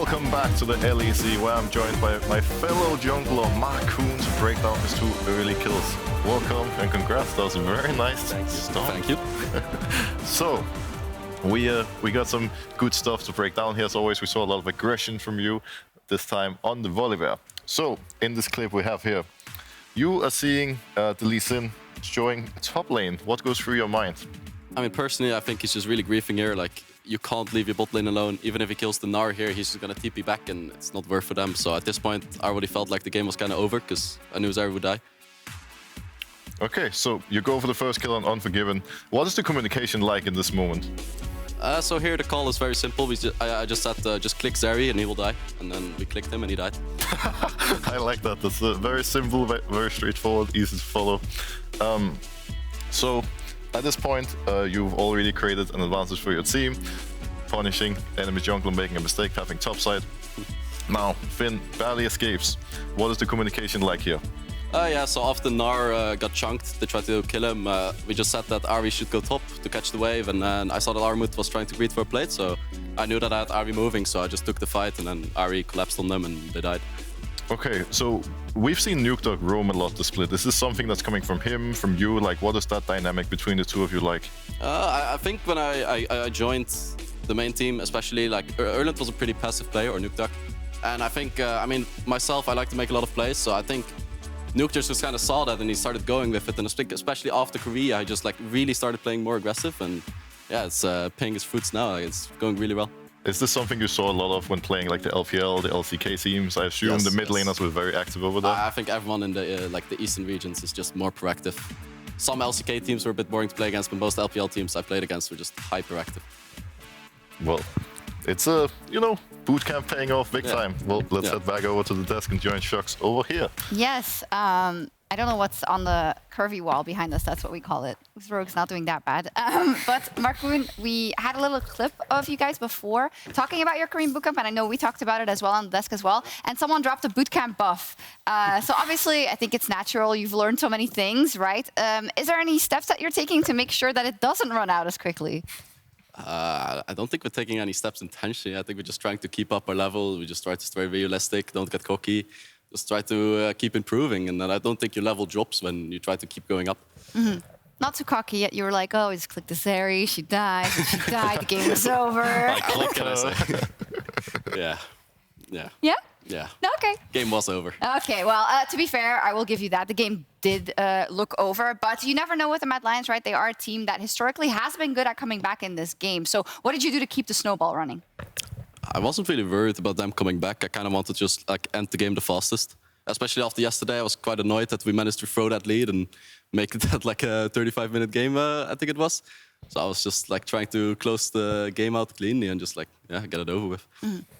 Welcome back to the LEC, where I'm joined by my fellow jungler Markoon to break down his 2 early kills. Welcome and congrats, that was a very nice start. Thank you. So, we got some good stuff to break down here. As always, we saw a lot of aggression from you, this time on the Volibear. So, in this clip we have here, you are seeing the Lee Sin showing a top lane. What goes through your mind? I mean, personally, I think he's just really griefing here. Like, you can't leave your bot lane alone. Even if he kills the Gnar here, he's just gonna TP back and it's not worth for them. So at this point, I already felt like the game was kind of over because I knew Azir would die. Okay, so you go for the first kill on Unforgiven. What is the communication like in this moment? So here the call is very simple. I just said, just click Xerxe and he will die. And then we clicked him and he died. I like that. That's very simple, very straightforward, easy to follow. So at this point, you've already created an advantage for your team, punishing enemy jungler making a mistake, having topside. Now, Finn barely escapes. What is the communication like here? Yeah, so after Gnar got chunked, they tried to kill him. We just said that Ahri should go top to catch the wave, and then I saw that Armut was trying to greet for a plate, so I knew that I had Ahri moving, so I just took the fight, and then Ahri collapsed on them, and they died. Okay, so we've seen Nukedog roam a lot this split. Is this something that's coming from him, from you? Like, what is that dynamic between the two of you like? I think when I joined the main team, especially, like, Ornn was a pretty passive player, or Nukedog. And I think, I mean, myself, I like to make a lot of plays, so I think Nuke just kind of saw that and he started going with it. And especially after Korea, I just like really started playing more aggressive. And yeah, it's paying its fruits now. Like, it's going really well. Is this something you saw a lot of when playing like the LPL, the LCK teams? I assume the mid laners were very active over there. I think everyone in the like the eastern regions is just more proactive. Some LCK teams were a bit boring to play against, but most LPL teams I played against were just hyperactive. Well, it's a, you know, boot camp paying off big time. Well, let's head back over to the desk and join Sjokz over here. Yes, I don't know what's on the curvy wall behind us, that's what we call it. Rogue's not doing that bad. But Markoon, we had a little clip of you guys before talking about your Korean bootcamp, and I know we talked about it as well on the desk as well, and someone dropped a bootcamp buff. So obviously, I think it's natural, you've learned so many things, right? Is there any steps that you're taking to make sure that it doesn't run out as quickly? I don't think we're taking any steps intentionally. I think we're just trying to keep up our level. We just try to stay realistic, don't get cocky. Just try to keep improving. And then I don't think your level drops when you try to keep going up. Mm-hmm. Not too cocky yet. You were like, oh, just click the Xerxe, she died, the game was over. I clicked and I said, yeah. Yeah? Yeah. Okay. Game was over. Okay, well, to be fair, I will give you that. The game did look over, but you never know with the Mad Lions, right? They are a team that historically has been good at coming back in this game. So what did you do to keep the snowball running? I wasn't really worried about them coming back. I kind of wanted to just like end the game the fastest. Especially after yesterday, I was quite annoyed that we managed to throw that lead and make it at like a 35-minute game, I think it was. So I was just like trying to close the game out cleanly and just like, yeah, get it over with.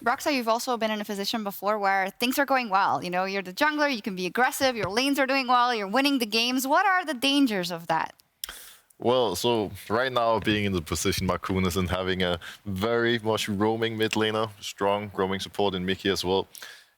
Broxah, you've also been in a position before where things are going well. You know, you're the jungler, you can be aggressive, your lanes are doing well, you're winning the games. What are the dangers of that? Well, so right now being in the position Markoon is and having a very much roaming mid laner, strong roaming support in Mickey as well.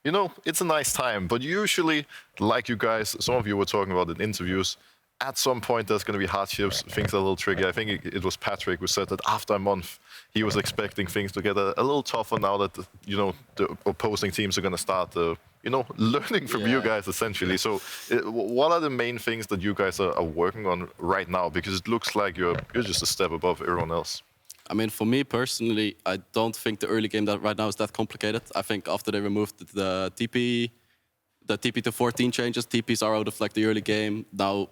You know, it's a nice time, but usually, like you guys, some of you were talking about in interviews, at some point there's going to be hardships, things are a little tricky. I think it was Patrick who said that after a month, he was expecting things to get a little tougher now that, you know, the opposing teams are going to start, you know, learning from you guys essentially. So what are the main things that you guys are working on right now? Because it looks like you're just a step above everyone else. I mean, for me personally, I don't think the early game that right now is that complicated. I think after they removed the TP to 14 changes, TPs are out of like the early game. Now,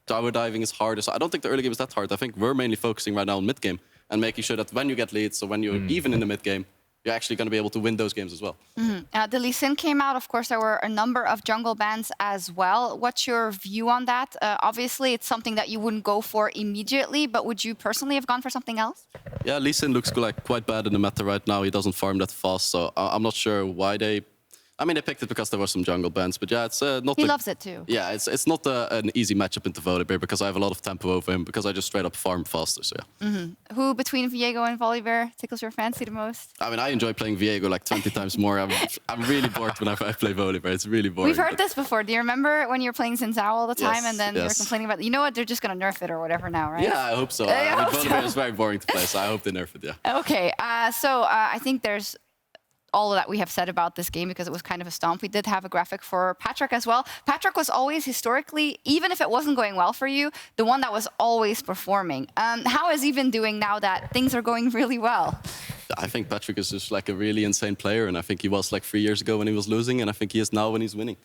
tower diving is harder. So I don't think the early game is that hard. I think we're mainly focusing right now on mid game and making sure that when you get leads, so when you're even in the mid game, you're actually going to be able to win those games as well. The Lee Sin came out. Of course, there were a number of jungle bans as well. What's your view on that? Obviously, it's something that you wouldn't go for immediately, but would you personally have gone for something else? Yeah, Lee Sin looks like quite bad in the meta right now. He doesn't farm that fast, so I'm not sure why they... I mean, they picked it because there were some jungle bans, but yeah, it's not... He loves it too. Yeah, it's not an easy matchup into Volibear because I have a lot of tempo over him because I just straight up farm faster, so yeah. Who between Viego and Volibear tickles your fancy the most? I mean, I enjoy playing Viego like 20 times more. I'm really bored when I play Volibear. It's really boring. We've heard this before. Do you remember when you were playing Xin Zhao all the time and then you were complaining about, you know what, they're just going to nerf it or whatever now, right? Yeah, I hope so. Volibear is very boring to play, so I hope they nerf it, yeah. Okay, so I think there's all that we have said about this game because it was kind of a stomp. We did have a graphic for Patrick as well. Patrick was always historically, even if it wasn't going well for you, the one that was always performing. How is he been doing now that things are going really well? I think Patrick is just like a really insane player, and I think he was like 3 years ago when he was losing, and I think he is now when he's winning.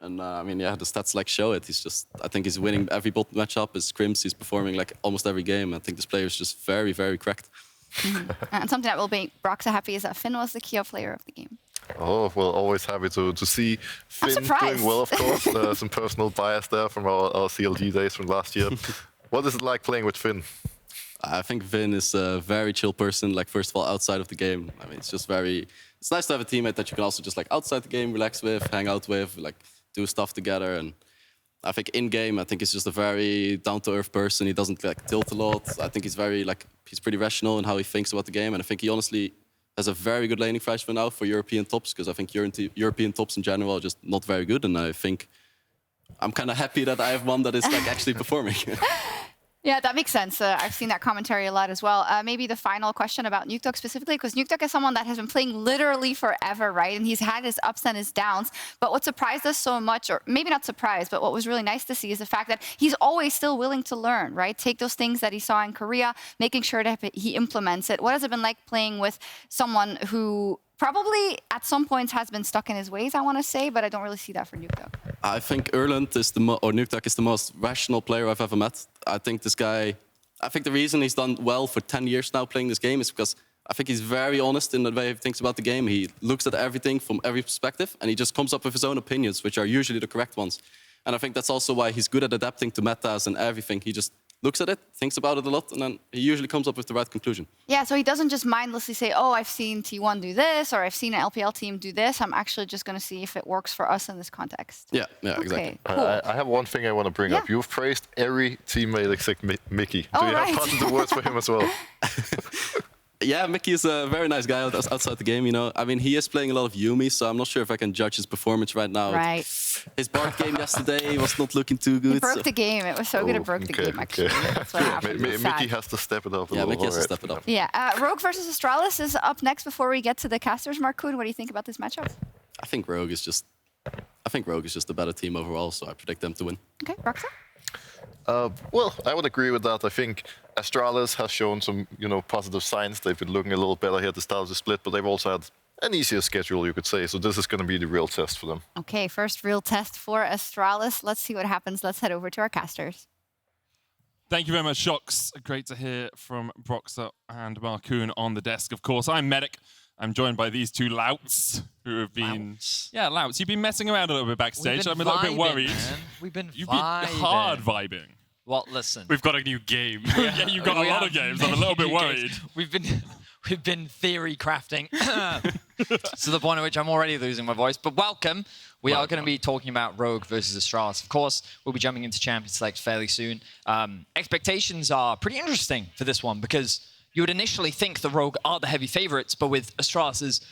And I mean, yeah, the stats like show it. I think he's winning every bot matchup. His scrims, he's performing like almost every game. I think this player is just very, very cracked. And something that will make Broxah happy is that Finn was the key player of the game. Oh, well, always happy to see Finn doing well, of course. Some personal bias there from our CLG days from last year. What is it like playing with Finn? I think Finn is a very chill person, like first of all, outside of the game. I mean, it's nice to have a teammate that you can also just like outside the game, relax with, hang out with, like do stuff together. And I think in game, I think he's just a very down-to-earth person. He doesn't like tilt a lot. I think he's pretty rational in how he thinks about the game. And I think he honestly has a very good laning fragment now for European tops, because I think European tops in general are just not very good. And I think I'm kind of happy that I have one that is like actually performing. Yeah, that makes sense. I've seen that commentary a lot as well. Maybe the final question about Nukeduck specifically, because Nukeduck is someone that has been playing literally forever, right? And he's had his ups and his downs. But what surprised us so much, or maybe not surprised, but what was really nice to see is the fact that he's always still willing to learn, right? Take those things that he saw in Korea, making sure that he implements it. What has it been like playing with someone who probably at some points has been stuck in his ways, I want to say, but I don't really see that for Nukeduck. I think Erland is Nukeduck is the most rational player I've ever met. I think this guy, the reason he's done well for 10 years now playing this game is because I think he's very honest in the way he thinks about the game. He looks at everything from every perspective, and he just comes up with his own opinions, which are usually the correct ones. And I think that's also why he's good at adapting to metas and everything. He just looks at it, thinks about it a lot, and then he usually comes up with the right conclusion. Yeah, so he doesn't just mindlessly say, oh, I've seen T1 do this, or I've seen an LPL team do this. I'm actually just going to see if it works for us in this context. Yeah, exactly. Cool. I have one thing I want to bring up. You've praised every teammate except Mickey. Do you have positive words for him as well? Yeah, Mickey is a very nice guy outside the game, you know. I mean, he is playing a lot of Yuumi, so I'm not sure if I can judge his performance right now. Right. His Bard game yesterday was not looking too good. He broke the game. It was so good it broke the game, actually. That's what happened. Mickey has to step it up a little. Mickey has to step it up. Yeah, Rogue versus Astralis is up next before we get to the casters. Markoon, what do you think about this matchup? I think Rogue is just the better team overall, so I predict them to win. Okay, Broxah? Well, I would agree with that. I think Astralis has shown some, positive signs. They've been looking a little better here at the start of the split, but they've also had an easier schedule, you could say. So this is going to be the real test for them. Okay, first real test for Astralis. Let's see what happens. Let's head over to our casters. Thank you very much, Sjokz. Great to hear from Broxah and Markoon on the desk. Of course, I'm Medic. I'm joined by these two louts who have been... Louts. Yeah, louts. You've been messing around a little bit backstage. I'm a little bit worried. Man. We've been You've been hard vibing. Well, listen. We've got a new game. Yeah, you've got a lot of games. I'm a little bit worried. We've been theory crafting to the point at which I'm already losing my voice. But welcome. We are going to be talking about Rogue versus Astralis. Of course, we'll be jumping into Champion Select fairly soon. Expectations are pretty interesting for this one because you would initially think the Rogue are the heavy favorites, but with Astralis's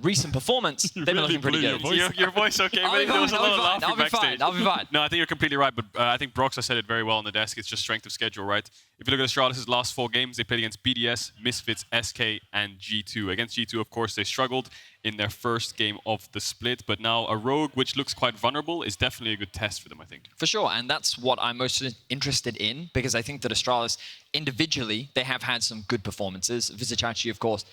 recent performance, they've been looking pretty good. Your voice okay? There was a lot of laughing backstage. I'll be fine. No, I think you're completely right, but I think Broxah said it very well on the desk. It's just strength of schedule, right? If you look at Astralis' last 4 games, they played against BDS, Misfits, SK, and G2. Against G2, of course, they struggled in their first game of the split, but now a Rogue, which looks quite vulnerable, is definitely a good test for them, I think. For sure, and that's what I'm most interested in, because I think that Astralis, individually, they have had some good performances. Vizicsacsi, of course,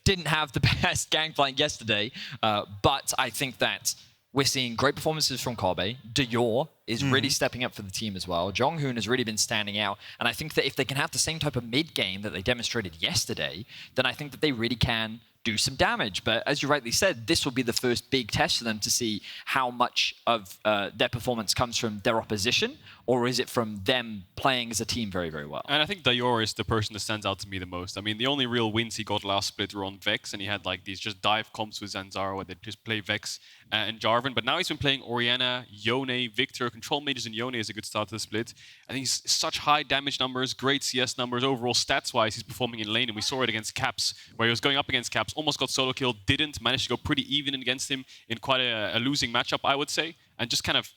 didn't have the best gangplank yesterday, but I think that we're seeing great performances from Kobbe. Dajor is really stepping up for the team as well. JeongHoon has really been standing out, and I think that if they can have the same type of mid-game that they demonstrated yesterday, then I think that they really can do some damage. But as you rightly said, this will be the first big test for them to see how much of their performance comes from their opposition, or is it from them playing as a team very, very well. And I think Dajor is the person that stands out to me the most. I mean, the only real wins he got last split were on Vex, and he had like these just dive comps with Zanzaro where they just play Vex and Jarvan. But now he's been playing Orianna, Yone, Victor, control mages, and Yone is a good start to the split. I think he's such high damage numbers, great CS numbers, overall stats-wise, he's performing in lane, and we saw it against Caps, where he was going up against Caps, almost got solo kill, didn't, managed to go pretty even against him in quite a losing matchup, I would say, and just kind of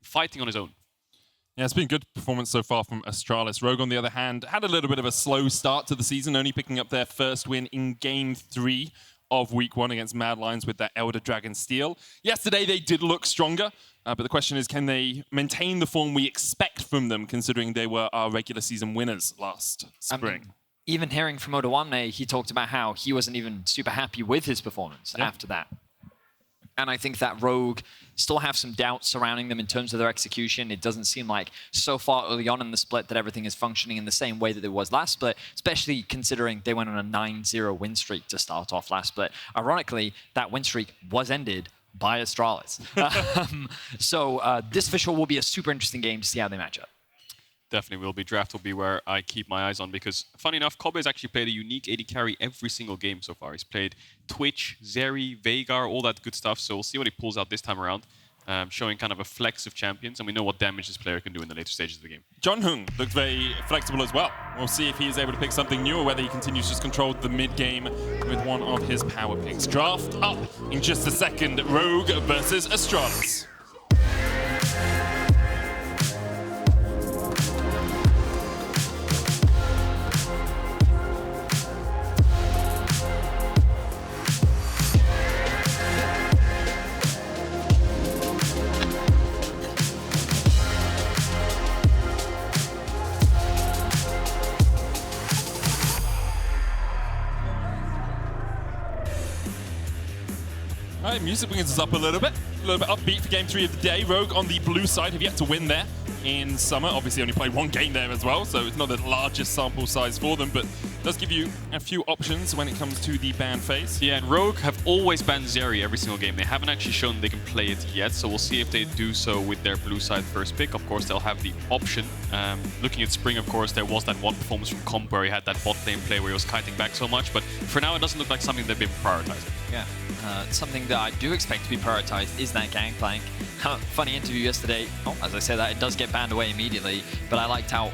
fighting on his own. Yeah, it's been good performance so far from Astralis. Rogue, on the other hand, had a little bit of a slow start to the season, only picking up their first win in Game 3 of week 1 against Mad Lions with that Elder Dragon Steel. Yesterday, they did look stronger, but the question is, can they maintain the form we expect from them, considering they were our regular season winners last spring? Even hearing from Odoamne, he talked about how he wasn't even super happy with his performance after that. And I think that Rogue still have some doubts surrounding them in terms of their execution. It doesn't seem like so far early on in the split that everything is functioning in the same way that it was last split, especially considering they went on a 9-0 win streak to start off last split. Ironically, that win streak was ended by Astralis. So this for sure will be a super interesting game to see how they match up. Definitely will be. Draft will be where I keep my eyes on because, funny enough, Kobbe has actually played a unique AD carry every single game so far. He's played Twitch, Xerxe, Veigar, all that good stuff. So we'll see what he pulls out this time around, showing kind of a flex of champions. And we know what damage this player can do in the later stages of the game. JeongHoon looked very flexible as well. We'll see if he is able to pick something new or whether he continues to just control the mid-game with one of his power picks. Draft up in just a second. Rogue versus Astralis. Alright, music brings us up a little bit upbeat for game 3 of the day. Rogue on the blue side have yet to win there in Summer. Obviously only played 1 game there as well, so it's not the largest sample size for them, but does give you a few options when it comes to the ban phase. Yeah, and Rogue have always banned Xerxe every single game. They haven't actually shown they can play it yet, so we'll see if they do so with their blue side first pick. Of course, they'll have the option. Looking at Spring, of course, there was that one performance from Comp where he had that bot lane play where he was kiting back so much, but for now it doesn't look like something they've been prioritizing. Yeah, something that I do expect to be prioritized is that Gangplank. Funny interview yesterday. Oh, as I said that, it does get banned away immediately, but I liked how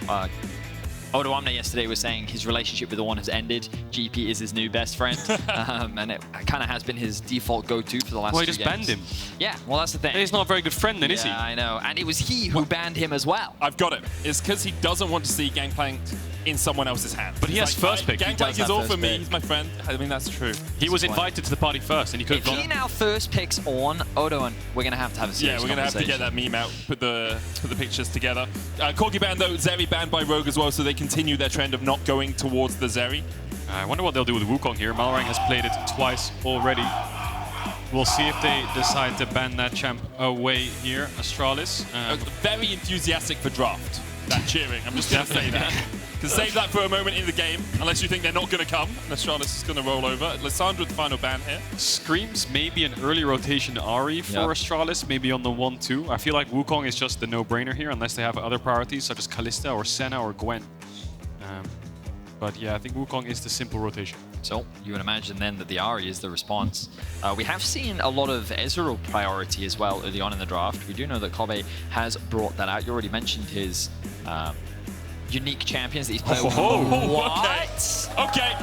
Odoamne yesterday was saying his relationship with the one has ended. GP is his new best friend, and it kind of has been his default go-to for the last 2 games. Well, he just banned him. Yeah, well, that's the thing. He's not a very good friend then, is he? Yeah, I know. And it was he who banned him as well. I've got it. It's because he doesn't want to see Gangplank in someone else's hand. But he has first pick. Gangplank is all for me. He's my friend. I mean, that's true. He was invited to the party first, and he could have If gone. he now first picks Ornn, Odoamne, we're going to have a serious Yeah, we're going to have to get that meme out, put the pictures together. Corgi banned though, Xerxe banned by Rogue as well, so they continue their trend of not going towards the Xerxe. I wonder what they'll do with Wukong here. Malrang has played it twice already. We'll see if they decide to ban that champ away here. Astralis. Very enthusiastic for draft, that cheering. I'm just going to say that. Can save that for a moment in the game, unless you think they're not going to come. And Astralis is going to roll over. Lissandra with the final ban here. Screams maybe an early rotation Ahri for Astralis, maybe on the 1-2. I feel like Wukong is just the no-brainer here, unless they have other priorities, such as Kalista or Senna or Gwen. But yeah, I think Wukong is the simple rotation. So you would imagine then that the Ahri is the response. We have seen a lot of Ezreal priority as well early on in the draft. We do know that Kobbe has brought that out. You already mentioned his unique champions that he's played with. What? Okay.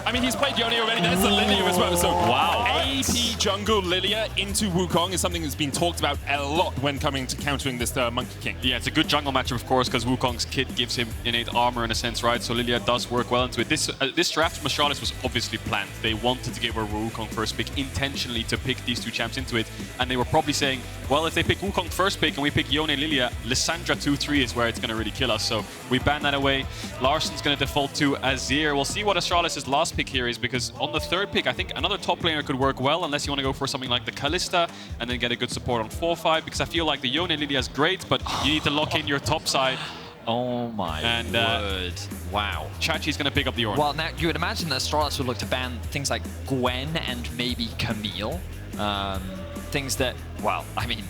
I mean, he's played Yone already. There's the Lillia as well. So wow. AP jungle Lillia into Wukong is something that's been talked about a lot when coming to countering this Monkey King. Yeah, it's a good jungle matchup, of course, because Wukong's kit gives him innate armor in a sense, right? So Lillia does work well into it. This draft from Astralis was obviously planned. They wanted to give her Wukong first pick intentionally to pick these 2 champs into it. And they were probably saying, well, if they pick Wukong first pick and we pick Yone and Lillia, Lissandra 2-3 is where it's going to really kill us. So we ban that away. Larssen's going to default to Azir. We'll see what Astralis' last pick here is, because on the 3rd pick, I think another top laner could work well, unless you want to go for something like the Kalista and then get a good support on 4-5, because I feel like the Yone and Lillia is great, but you need to lock in your top side. Oh my word. Wow. Chachi's going to pick up the Ornn. Well, now you would imagine that Astralis would look to ban things like Gwen and maybe Camille. Things that, well, I mean,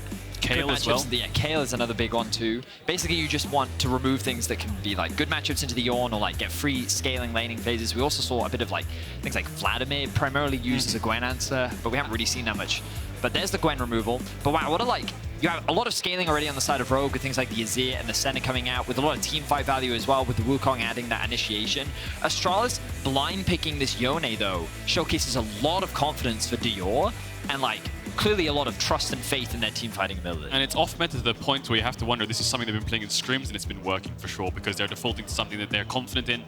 Kayle as well. Yeah, Kayle is another big one too. Basically, you just want to remove things that can be like good matchups into the Ornn or like get free scaling laning phases. We also saw a bit of like things like Vladimir primarily used as a Gwen answer, but we haven't really seen that much. But there's the Gwen removal. But wow, what a like, you have a lot of scaling already on the side of Rogue with things like the Azir and the Senna coming out with a lot of team fight value as well, with the Wukong adding that initiation. Astralis blind picking this Yone though showcases a lot of confidence for Dajor and like clearly a lot of trust and faith in their team fighting ability. And it's off meta to the point where you have to wonder, this is something they've been playing in scrims and it's been working for sure, because they're defaulting to something that they're confident in.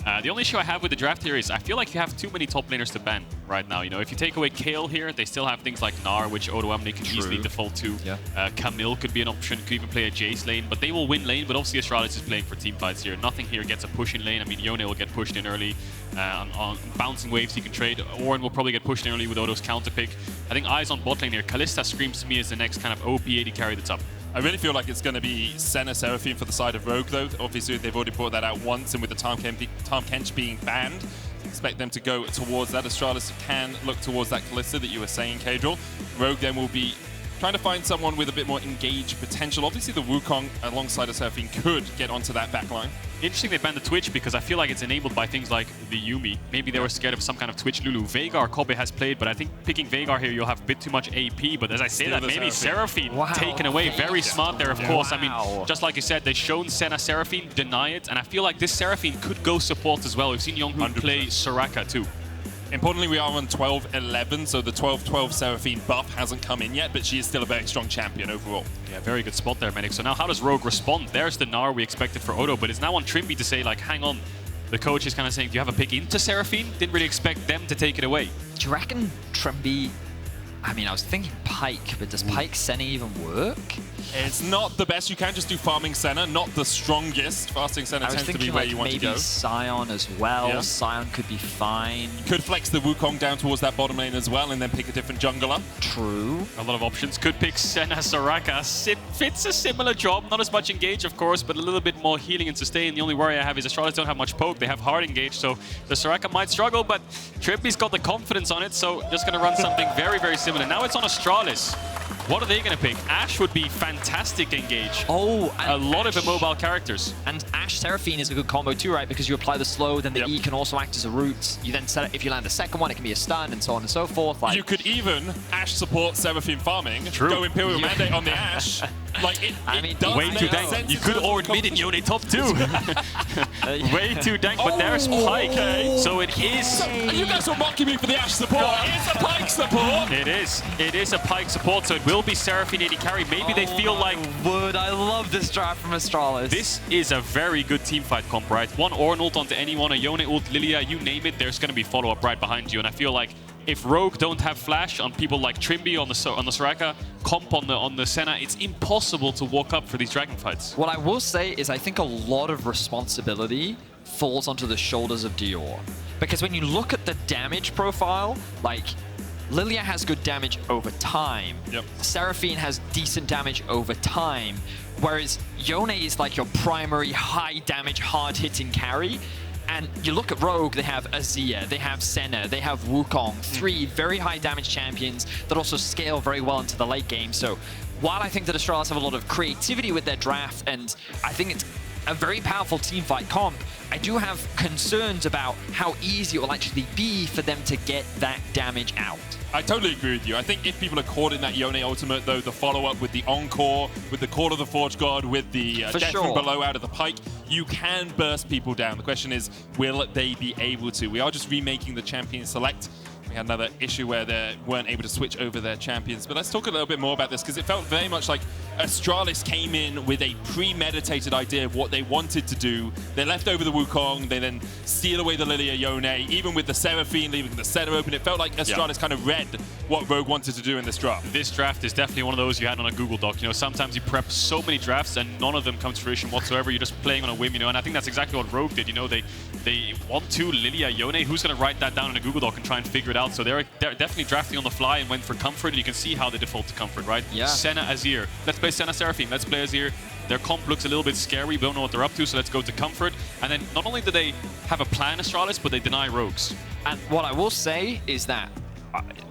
The only issue I have with the draft here is I feel like you have too many top laners to ban right now. You know, if you take away Kayle here, they still have things like Gnar, which Odoamne can easily default to. Yeah. Camille could be an option, could even play a Jace lane, but they will win lane. But obviously Astralis is playing for team fights here. Nothing here gets a push in lane. I mean, Yone will get pushed in early. On bouncing waves he can trade. Ornn will probably get pushed in early with Odo's counter pick. I think eyes on bot lane here. Kalista screams to me as the next kind of OP AD carry that's up. I really feel like it's going to be Senna Seraphine for the side of Rogue, though. Obviously, they've already brought that out once, and with the Tahm Kench being banned, expect them to go towards that. Astralis can look towards that Kalista that you were saying, Caedrel. Rogue then will be trying to find someone with a bit more engaged potential. Obviously, the Wukong alongside of Seraphine could get onto that backline. Interesting they banned the Twitch because I feel like it's enabled by things like the Yuumi. Maybe they were scared of some kind of Twitch Lulu. Veigar, Kobbe has played, but I think picking Veigar here, you'll have a bit too much AP. But as I say Still that, the maybe Seraphine. Seraphine taken away. Very smart there, of course. I Wow. mean, just like you said, they've shown Senna Seraphine deny it. And I feel like this Seraphine could go support as well. We've seen JeongHoon play Soraka too. Importantly, we are on 12-11, so the 12-12 Seraphine buff hasn't come in yet, but she is still a very strong champion overall. Yeah, very good spot there, Medic. So now how does Rogue respond? There's the Gnar we expected for Odo, but it's now on Trymbi to say, like, hang on. The coach is kind of saying, do you have a pick into Seraphine? Didn't really expect them to take it away. Do you reckon Trymbi... I mean, I was thinking Pyke, but does Pyke Senna even work? It's not the best. You can just do farming Senna, not the strongest. Fasting Senna I was tends to be thinking where like you want to maybe go. Scion as well. Yeah. Scion could be fine. Could flex the Wukong down towards that bottom lane as well and then pick a different jungler. True. A lot of options. Could pick Senna, Soraka. Fits a similar job. Not as much engage, of course, but a little bit more healing and sustain. The only worry I have is Astralis don't have much poke. They have hard engage, so the Soraka might struggle, but Trymbi's got the confidence on it, so just going to run something very, very similar. Now it's on Astralis. What are they going to pick? Ashe would be fantastic engage. Oh, A lot of immobile characters. And Ashe Seraphine is a good combo too, right? Because you apply the slow, then the Yep. E can also act as a root. You then set it, if you land the second one, it can be a stun and so on and so forth. Like, You could even Ashe support Seraphine farming, True. go Imperial Mandate on the Ashe. Like, I it mean, does Way make too dank. sense You in could terms of Ornn mid and competition. Yone top too. Way too dank, but there's Pyke. okay. So it is... You guys were mocking me for the Ashe support. It's a Pyke support. It is. It is a Pyke support, so it will be Seraphine AD carry. Maybe they feel like Would I love this draft from Astralis. this is a very good teamfight comp, right? One Ornn ult onto anyone, a Yone ult, Lillia, you name it, there's going to be follow-up right behind you. And I feel like if Rogue don't have flash on people like Trymbi on the Soraka, comp on the Senna, it's impossible to walk up for these dragon fights. What I will say is I think a lot of responsibility falls onto the shoulders of Dajor. Because when you look at the damage profile, like, Lillia has good damage over time. Yep. Seraphine has decent damage over time. Whereas Yone is like your primary high damage, hard hitting carry. And you look at Rogue, they have Azir, they have Senna, they have Wukong, three very high damage champions that also scale very well into the late game. So while I think that Astralis have a lot of creativity with their draft, and I think it's a very powerful teamfight comp, I do have concerns about how easy it will actually be for them to get that damage out. I totally agree with you. I think if people are caught in that Yone ultimate, though, the follow-up with the Encore, with the Court of the Forge God, with the Death from Below out of the Pyke, you can burst people down. The question is, will they be able to? We are just remaking the Champion Select. We had another issue where they weren't able to switch over their champions. But let's talk a little bit more about this, because it felt very much like Astralis came in with a premeditated idea of what they wanted to do. They left over the Wukong, they then steal away the Lillia Yone, even with the Seraphine leaving the Senna open. It felt like Astralis kind of read what Rogue wanted to do in this draft. This draft is definitely one of those you had on a Google Doc. You know, sometimes you prep so many drafts and none of them come to fruition whatsoever. You're just playing on a whim, you know, and I think that's exactly what Rogue did. You know, they want to Lillia Yone. Who's going to write that down in a Google Doc and try and figure it out? So they're definitely drafting on the fly and went for comfort, and you can see how they default to comfort, right? Yeah. Senna Azir. Let's play Senna Seraphine. Let's play Azir. Their comp looks a little bit scary. We don't know what they're up to, so let's go to comfort. And then not only do they have a plan, Astralis, but they deny rogues. And what I will say is that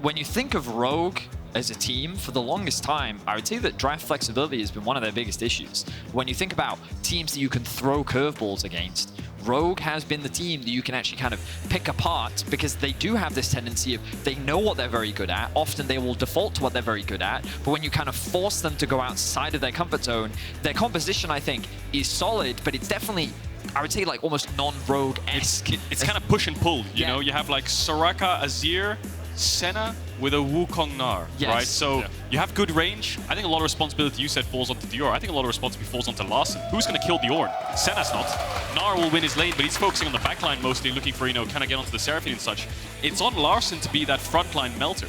when you think of Rogue as a team, for the longest time, I would say that draft flexibility has been one of their biggest issues. When you think about teams that you can throw curveballs against, Rogue has been the team that you can actually kind of pick apart, because they do have this tendency of, they know what they're very good at. Often they will default to what they're very good at, but when you kind of force them to go outside of their comfort zone, their composition, I think, is solid, but it's definitely, I would say, like almost non-Rogue-esque. It's kind of push and pull, you know? You have like Soraka, Azir, Senna with a Wukong Gnar, Yes. right? So you have good range. I think a lot of responsibility, you said, falls onto Dajor. I think a lot of responsibility falls onto Larssen. Who's going to kill the Ornn? Senna's not. Gnar will win his lane, but he's focusing on the backline mostly, looking for, you know, can I get onto the Seraphine and such. It's on Larssen to be that frontline melter.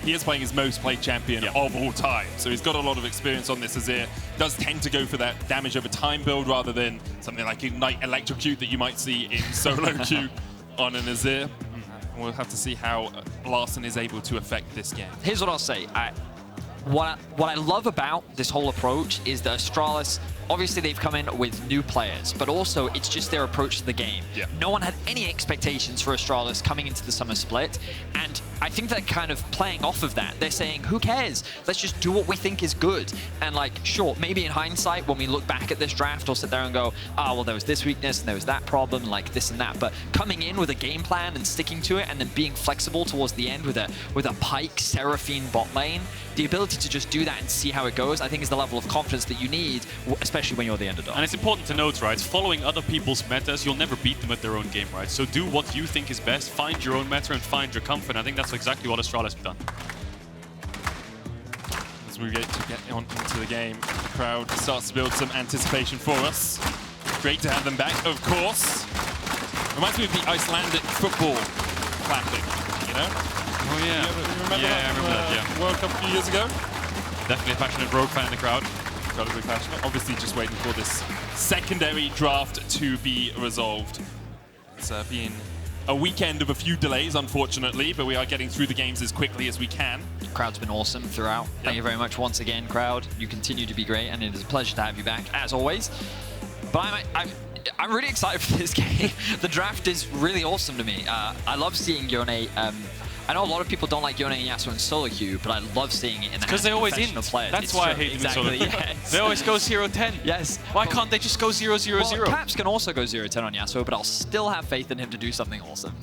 He is playing his most played champion of all time, so he's got a lot of experience on this. Azir does tend to go for that damage over time build rather than something like Ignite Electrocute that you might see in solo queue on an Azir. We'll have to see how Larssen is able to affect this game. Here's what I'll say. What I love about this whole approach is that Astralis, obviously they've come in with new players, but also it's just their approach to the game. Yeah. No one had any expectations for Astralis coming into the summer split, and I think they're kind of playing off of that. They're saying, who cares? Let's just do what we think is good. And like, sure, maybe in hindsight, when we look back at this draft, we'll sit there and go, oh, well, there was this weakness and there was that problem, like this and that. But coming in with a game plan and sticking to it and then being flexible towards the end with a Pyke, Seraphine bot lane, the ability to just do that and see how it goes, I think is the level of confidence that you need, especially when you're the underdog. And it's important to note, right, following other people's metas, you'll never beat them at their own game, right? So do what you think is best, find your own meta and find your comfort. And I think that's exactly what Astralis have done. As we get on into the game, the crowd starts to build some anticipation for us. Great to have them back, of course. Reminds me of the Icelandic football clapping, you know? Oh, yeah. You remember that? I remember that, yeah. World Cup a few years ago? Definitely a passionate Rogue fan in the crowd. Incredibly passionate. Obviously just waiting for this secondary draft to be resolved. It's been a weekend of a few delays, unfortunately, but we are getting through the games as quickly as we can. Crowd's been awesome throughout. Thank you very much once again, crowd. You continue to be great, and it is a pleasure to have you back, as always. But I'm really excited for this game. The draft is really awesome to me. I love seeing Yone. I know a lot of people don't like Yone and Yasuo in solo queue, but I love seeing it in the Because they're always in. players. That's why I hate them in solo queue. Yes. They always go 0-10. Yes. Why can't they just go 0-0-0? Well, Caps can also go 0-10 on Yasuo, but I'll still have faith in him to do something awesome.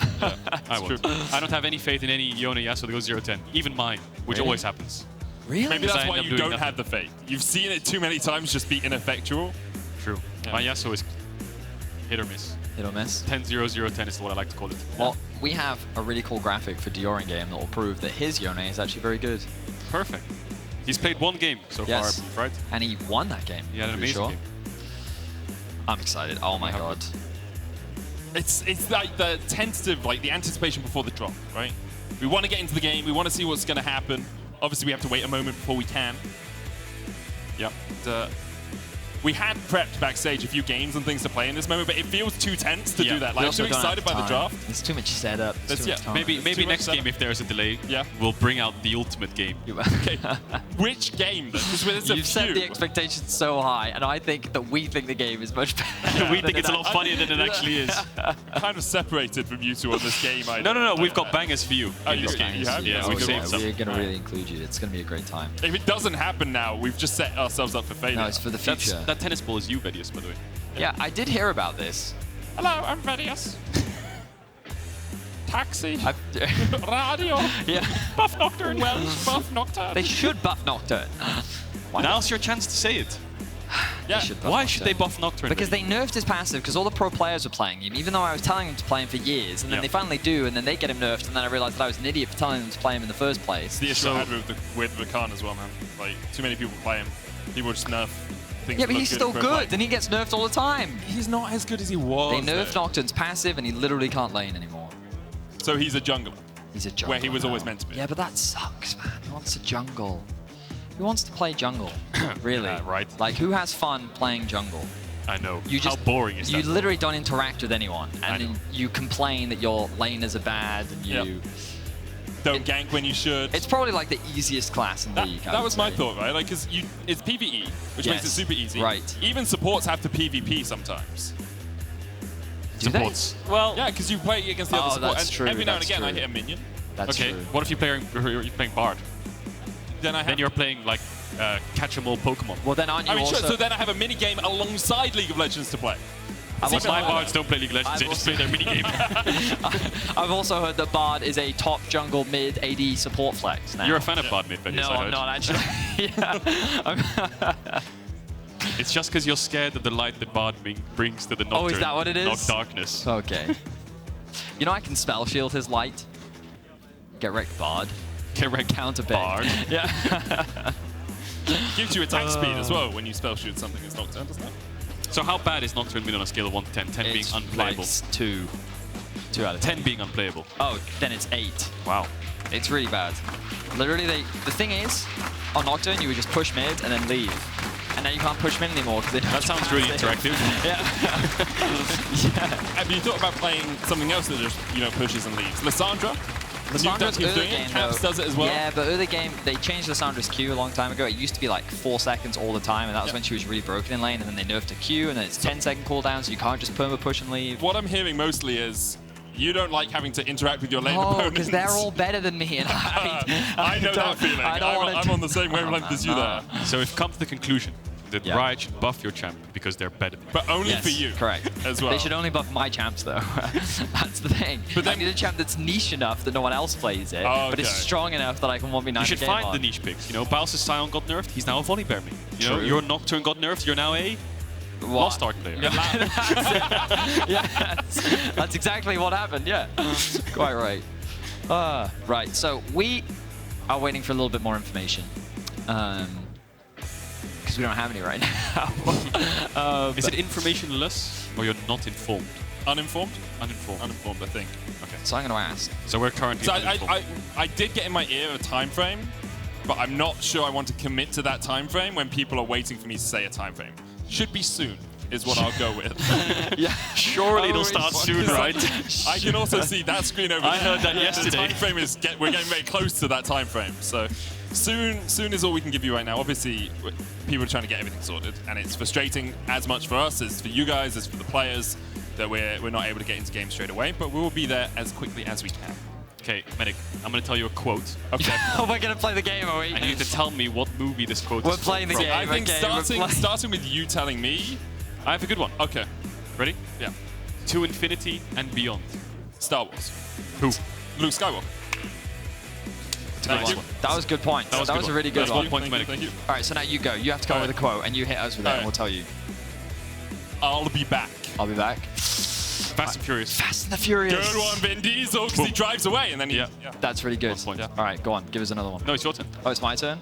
I won't. I don't have any faith in any Yone Yasuo that goes 0-10. Even mine, which Really? always happens. Really? Maybe that's I why end up you doing don't have the faith. You've seen it too many times just be ineffectual. True. Yeah. My Yasuo is hit or miss. Hit or miss. 10-0-0-10 is what I like to call it. Well, we have a really cool graphic for Dajor in game that will prove that his Yone is actually very good. Perfect. He's played one game so far, I believe, right? And he won that game. He had an pretty amazing sure. game. I'm excited. Oh my god. It's like the tentative, like the anticipation before the drop, right? We want to get into the game. We want to see what's going to happen. Obviously, we have to wait a moment before we can. Yep. We had prepped backstage a few games and things to play in this moment, but it feels too tense to do that. Like, I'm too excited by the draft. There's too much setup. There's too much time. Maybe too next much game, if there's a delay, Yeah. we'll bring out the ultimate game. Okay. Which game, then? Because there's a You've set few. the expectations so high, and I think that we think the game is much better. We think it's a lot funnier than it actually is. kind of separated from you two on this game. No. We've got bangers for you Oh, in you this do? game. You have? Yeah, we saved some. We're going to really include you. It's going to be a great time. If it doesn't happen now, we've just set ourselves up for failure. No, it's for the future. That tennis ball is you, Vedius, by the way. Yeah, I did hear about this. Hello, I'm Vedius. Taxi. Radio. Yeah. Buff Nocturne. Welsh. Buff Nocturne. They should buff Nocturne. Now's your chance to say it. Yeah. should buff Why should they Nocturne. buff Nocturne? Because they nerfed his passive, because all the pro players were playing him, even though I was telling them to play him for years, and then they finally do, and then they get him nerfed, and then I realized that I was an idiot for telling them to play him in the first place. The issue I had with the Khan as well, man. Like, too many people play him. People just nerf things. Yeah, but that he's look still in good, Like, and he gets nerfed all the time. he's not as good as he was. They nerfed though. Nocturne's passive, and he literally can't lane anymore. So he's a jungler. He's a jungler Where he was now. always meant to be. Yeah, but that sucks, man. He wants to jungle. Who wants to play jungle? Really? Yeah, right. Like, who has fun playing jungle? I know. You just, How boring is You that? literally don't interact with anyone, I and know. then you complain that your laners are bad, and you... Yep. Don't gank when you should. It's probably like the easiest class in That, League. I that would was my say. thought, right? Like, because it's PvE, which makes it Yes, super easy. right. Even supports have to PvP sometimes. Do they? Supports. Well, Yeah, because you play against the Oh, other support, that's and true, every now and that's again I true. hit a minion. That's okay. true. What if you're playing Bard? Then I have. Then you're playing like catch-em-all Pokemon. Well, then aren't you I mean, also... sure. So then I have a mini game alongside League of Legends to play. I've See, also my heard- Bards don't play League of Legends, they just play their minigame. I've also heard that Bard is a top jungle mid AD support flex now. You're a fan of Bard mid, Vedius, No, I I'm heard. not actually. Yeah. It's just because you're scared of the light that Bard brings to the Nocturne. Oh, is that what it is? Knock darkness. Okay. You know I can spell shield his light. Get wrecked, Bard. Get wrecked, Counter Bard. Yeah. Gives you attack speed as well when you spell shoot something as Nocturne, doesn't it? So how bad is Nocturne mid on a scale of 1 to 10? 10 being It's unplayable. like 2. 2 out of 10. 10 being unplayable. Oh, then it's 8. Wow. It's really bad. Literally, the thing is, on Nocturne, you would just push mid and then leave. And now you can't push mid anymore because That sounds really interactive. Yeah. Have you thought about playing something else that just, pushes and leaves? Lissandra? Lissandra's early game, Caps though. does it as well. Yeah, but early game, they changed Lissandra's Q a long time ago. It used to be like 4 seconds all the time, and that was when she was really broken in lane, and then they nerfed her Q, and then it's 10-second cooldown, so you can't just perma push and leave. What I'm hearing mostly is you don't like having to interact with your lane opponents. because they're all better than me, and I know that feeling. I'm on the same wavelength as you there. So we've come to the conclusion that Yeah. Riot should buff your champion because they're better than you. But only Yes, for you. correct. As well. They should only buff my champs, though. That's the thing. But I then- need a champ that's niche enough that no one else plays it, Oh, but it's okay. strong enough that I can 1v9 You should game find on. the niche picks. Bowser's Scion got nerfed, he's now a volley bear main. Your Nocturne got nerfed, you're now a Lost Ark player. Yeah, that's exactly what happened, yeah. Quite right. Right, so we are waiting for a little bit more information. Because we don't have any right now. Is it informationless or you're not informed? Uninformed? Uninformed. Uninformed, I think. Okay. So I'm going to ask. So we're currently So uninformed. I did get in my ear a time frame, but I'm not sure I want to commit to that time frame when people are waiting for me to say a time frame. Should be soon is what I'll go with. Yeah, Surely it'll start soon, right? I can also see that screen over there. I heard that yesterday. The time frame is we're getting very close to that time frame. So soon is all we can give you right now. Obviously, people are trying to get everything sorted, and it's frustrating as much for us as for you guys, as for the players, that we're not able to get into games straight away. But we will be there as quickly as we can. Okay, Medic, I'm going to tell you a quote. Okay. Oh, we're going to play the game, are we? And you need to tell me what movie this quote We're is playing the from. game. I think okay, we're playing. starting with you telling me. I have a good one. Okay. Ready? Yeah. To Infinity and Beyond. Star Wars. Who? Luke Skywalker. Nice you. one. That was a good point. That was a really good That's one. 1 point, Thank Medic. you, thank you. All right, so now you go. You have to come All up with a quote, and you hit us with that, All and we'll tell you. I'll be back. I'll be back. Fast and Furious. Fast and the Furious. Good one, Vin Diesel, because he drives away and then he. Yeah. That's really good. 1 point. Yeah. All right, go on. Give us another one. No, it's your turn. Oh, it's my turn?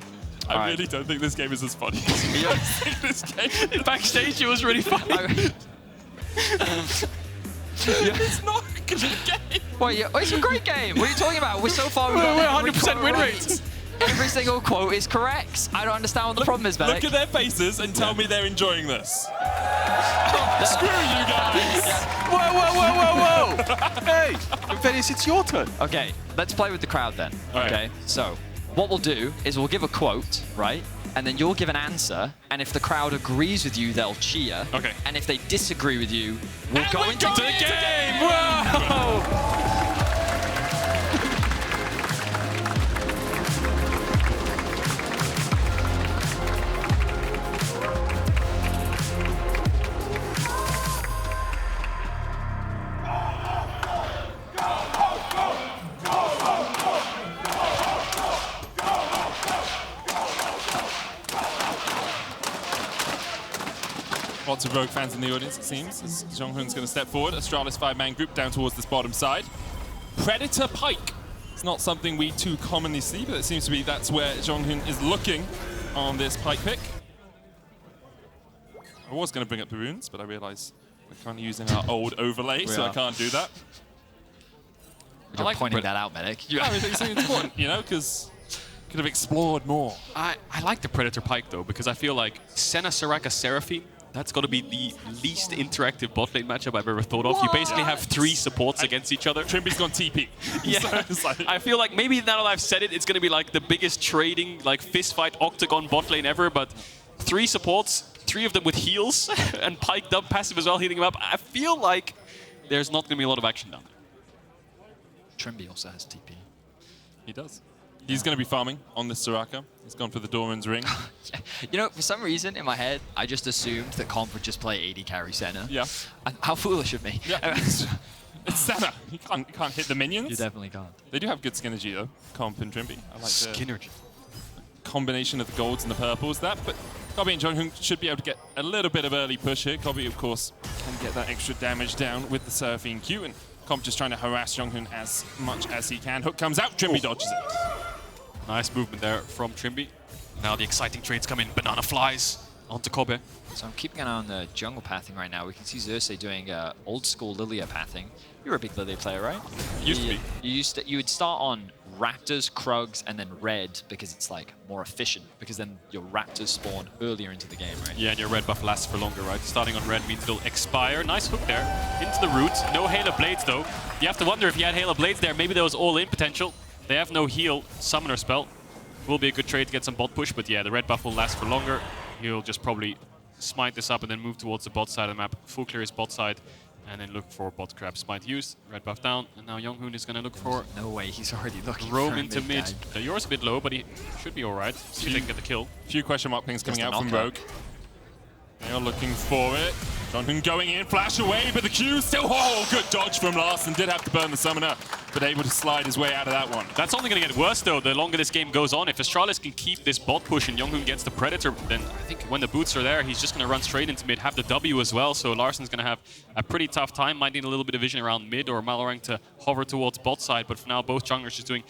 I All right. really don't think this game is as funny as you guys think this game is. Backstage, it was really funny. It's not a good game. Wait, yeah, it's a great game. What are you talking about? We're so far. We're every 100% quote win right. rate. Every single quote is correct. I don't understand what the problem is, Look Medic. at their faces and tell me they're enjoying this. Screw you guys. Whoa! Hey, Vedius, it's your turn. Okay, let's play with the crowd then. right. Okay, so what we'll do is we'll give a quote, right? And then you'll give an answer, and if the crowd agrees with you, they'll cheer. Okay. And if they disagree with you, we'll go into go the into game. game. Whoa! Lots of Rogue fans in the audience, it seems, as JeongHoon's going to step forward. Astralis 5-man group down towards this bottom side. Predator Pyke. It's not something we too commonly see, but it seems to be that's where JeongHoon is looking on this Pyke pick. I was going to bring up the runes, but I realise we're currently using our old overlay, so I are. can't do that. You're like pointing Brit- that out, Medic. I mean, it's important, because could have explored more. I like the Predator Pyke, though, because I feel like Senna, Soraka, Seraphine, that's got to be the least interactive bot lane matchup I've ever thought of. You basically have 3 supports against each other. Trymbi's gone TP. Yeah, So it's like- I feel like maybe now that I've said it, it's going to be like the biggest trading, like fist fight octagon bot lane ever, but 3 supports, 3 of them with heals, and Pyke up passive as well, healing him up. I feel like there's not going to be a lot of action down there. Trymbi also has TP. He does. He's going to be farming on this Soraka. He's gone for the Doran's ring. You know, for some reason in my head, I just assumed that Comp would just play AD carry Senna. Yeah. How foolish of me. Yeah. It's Senna. You can't hit the minions. You definitely can't. They do have good synergy though, Comp and Trymbi. I like the Skinnergy. combination of the golds and the purples there. But Kobbe and JeongHoon should be able to get a little bit of early push here. Kobbe, of course, can get that extra damage down with the Seraphine Q. And Comp just trying to harass JeongHoon as much as he can. Hook comes out, Trymbi dodges it. Nice movement there from Trymbi. Now the exciting trades come in. Banana flies onto Kobbe. So I'm keeping an eye on the jungle pathing right now. We can see Xerxe doing old school Lillia pathing. You're a big Lillia player, right? Used to be. You would start on Raptors, Krugs, and then Red because it's like more efficient. Because then your Raptors spawn earlier into the game, right? Yeah, and your red buff lasts for longer, right? Starting on red means it'll expire. Nice hook there into the root. No Halo Blades though. You have to wonder if he had Halo Blades there. Maybe there was all-in potential. They have no heal. Summoner spell will be a good trade to get some bot push, but yeah, the red buff will last for longer. He'll just probably smite this up and then move towards the bot side of the map. Full clear his bot side. And then look for bot grab smite used. Red buff down. And now JeongHoon is going to look for... No way, he's already looking roam for into mid. Yours a bit low, but he should be alright. See if they can get the kill. Few question mark pings coming out from Rogue. They are looking for it. JeongHoon going in, flash away, but the Q still... Oh, good dodge from Larssen. Did have to burn the summoner, but able to slide his way out of that one. That's only going to get worse, though, the longer this game goes on. If Astralis can keep this bot push and JeongHoon gets the Predator, then I think when the boots are there, he's just going to run straight into mid, have the W as well. So Larssen's going to have a pretty tough time. Might need a little bit of vision around mid or Malrang to hover towards bot side, but for now, both junglers just doing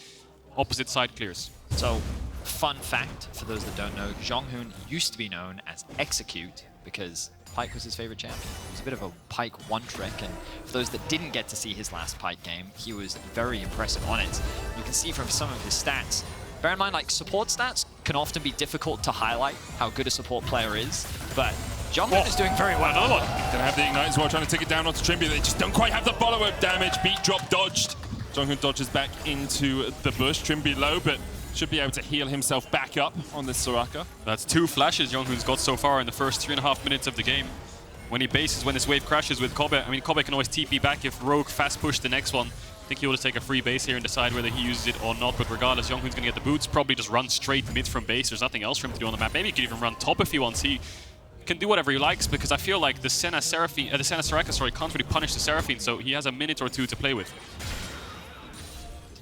opposite side clears. So, fun fact, for those that don't know, JeongHoon used to be known as Execute because Pyke was his favorite champion. He was a bit of a Pyke one-trick, and for those that didn't get to see his last Pyke game, he was very impressive on it. You can see from some of his stats, bear in mind, like, support stats can often be difficult to highlight how good a support player is, but JeongHoon is doing very well. Another one. Gonna have the Ignite as well, trying to take it down onto Trymbi. They just don't quite have the follow-up damage. Beat drop dodged. JeongHoon dodges back into the bush. Trymbi low, but should be able to heal himself back up on this Soraka. That's 2 flashes JeongHoon's got so far in the first 3.5 minutes of the game. When he bases, when this wave crashes with Kobbe, I mean, Kobbe can always TP back if Rogue fast push the next one. I think he'll just take a free base here and decide whether he uses it or not, but regardless, JeongHoon's gonna get the boots, probably just run straight mid from base. There's nothing else for him to do on the map. Maybe he could even run top if he wants. He can do whatever he likes, because I feel like the Senna Seraphine, the Senna Soraka, sorry, can't really punish the Seraphine, so he has a minute or two to play with.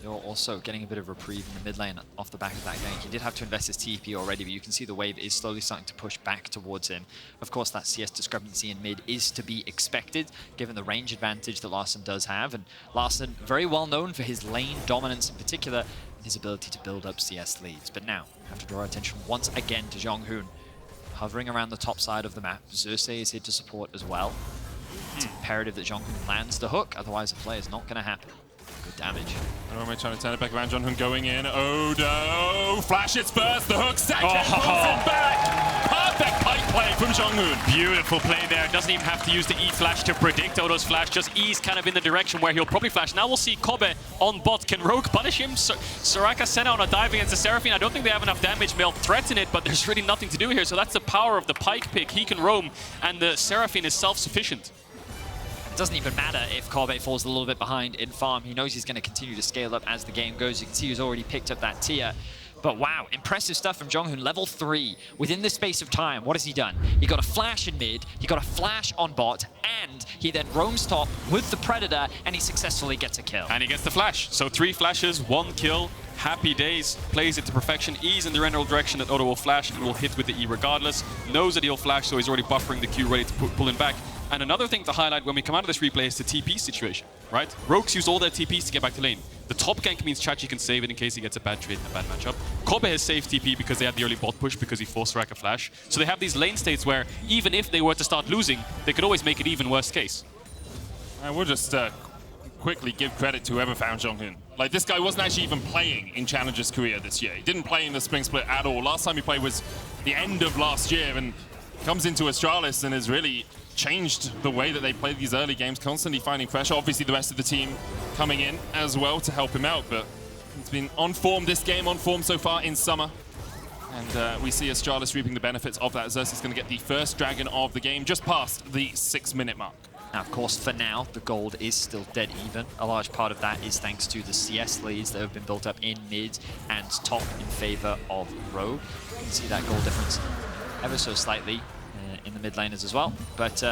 You're also getting a bit of reprieve in the mid lane off the back of that gank. He did have to invest his TP already, but you can see the wave is slowly starting to push back towards him. Of course, that CS discrepancy in mid is to be expected, given the range advantage that Larssen does have. And Larssen, very well known for his lane dominance in particular, and his ability to build up CS leads. But now, we have to draw our attention once again to JeongHoon. Hovering around the top side of the map, Xerxe is here to support as well. It's imperative that JeongHoon lands the hook, otherwise the play is not going to happen. Good damage. Odoamne trying to turn it back around. JeongHoon going in. Odo! Flash its first. The hook second. Pulls it back. Perfect Pyke play from JeongHoon. Beautiful play there. Doesn't even have to use the E flash to predict Odo's flash. Just E's kind of in the direction where he'll probably flash. Now we'll see Kobbe on bot. Can Rogue punish him? Soraka Senna on a dive against the Seraphine. I don't think they have enough damage. They'll threaten it, but there's really nothing to do here. So that's the power of the Pyke pick. He can roam, and the Seraphine is self-sufficient. It doesn't even matter if Kobbe falls a little bit behind in farm. He knows he's going to continue to scale up as the game goes. You can see he's already picked up that tier. But wow, impressive stuff from JeongHoon. Level 3 within the space of time. What has he done? He got a flash in mid, he got a flash on bot, and he then roams top with the Predator, and he successfully gets a kill. And he gets the flash. So 3 flashes, 1 kill. Happy days. Plays it to perfection. E's in the general direction that Odo will flash and will hit with the E regardless. Knows that he'll flash, so he's already buffering the Q, ready to pull him back. And another thing to highlight when we come out of this replay is the TP situation, right? Rogues use all their TPs to get back to lane. The top gank means Chachi can save it in case he gets a bad trade and a bad matchup. Kobbe has saved TP because they had the early bot push because he forced Soraka flash. So they have these lane states where even if they were to start losing, they could always make it even worst case. I will just quickly give credit to whoever found JeongHoon. Like, this guy wasn't actually even playing in Challenger's career this year. He didn't play in the Spring Split at all. Last time he played was the end of last year, and comes into Astralis and has really changed the way that they play these early games, constantly finding pressure. Obviously, the rest of the team coming in as well to help him out, but he's been on form this game, on form so far in Summer. And we see Astralis reaping the benefits of that. Xerxe is going to get the first dragon of the game, just past the 6-minute mark. Now, of course, for now, the gold is still dead even. A large part of that is thanks to the CS leads that have been built up in mid and top in favor of Rogue. You can see that gold difference ever so slightly in the mid laners as well. But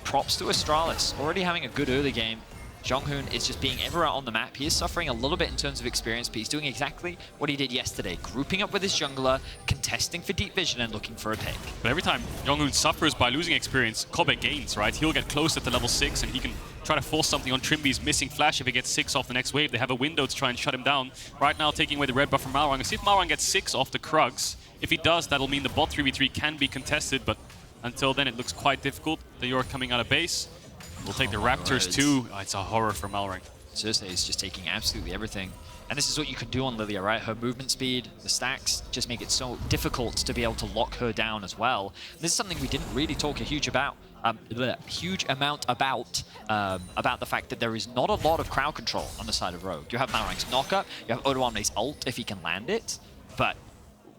props to Astralis, already having a good early game, JeongHoon is just being everywhere on the map. He is suffering a little bit in terms of experience, but he's doing exactly what he did yesterday, grouping up with his jungler, contesting for deep vision, and looking for a pick. But every time JeongHoon suffers by losing experience, Kobbe gains, right? He'll get close at the level 6, and he can try to force something on Trymbi's missing flash if he gets 6 off the next wave. They have a window to try and shut him down. Right now, taking away the red buff from Malrang. See if Malrang gets 6 off the Krugs. If he does, that'll mean the bot 3v3 can be contested, but until then, it looks quite difficult. Dajor coming out of base. We'll take the Raptors too. Oh, it's a horror for Malrang. Xerxe is just taking absolutely everything. And this is what you can do on Lillia, right? Her movement speed, the stacks, just make it so difficult to be able to lock her down as well. This is something we didn't really talk a huge amount about the fact that there is not a lot of crowd control on the side of Rogue. You have Malrang's knockup, you have Odoamne's ult if he can land it, but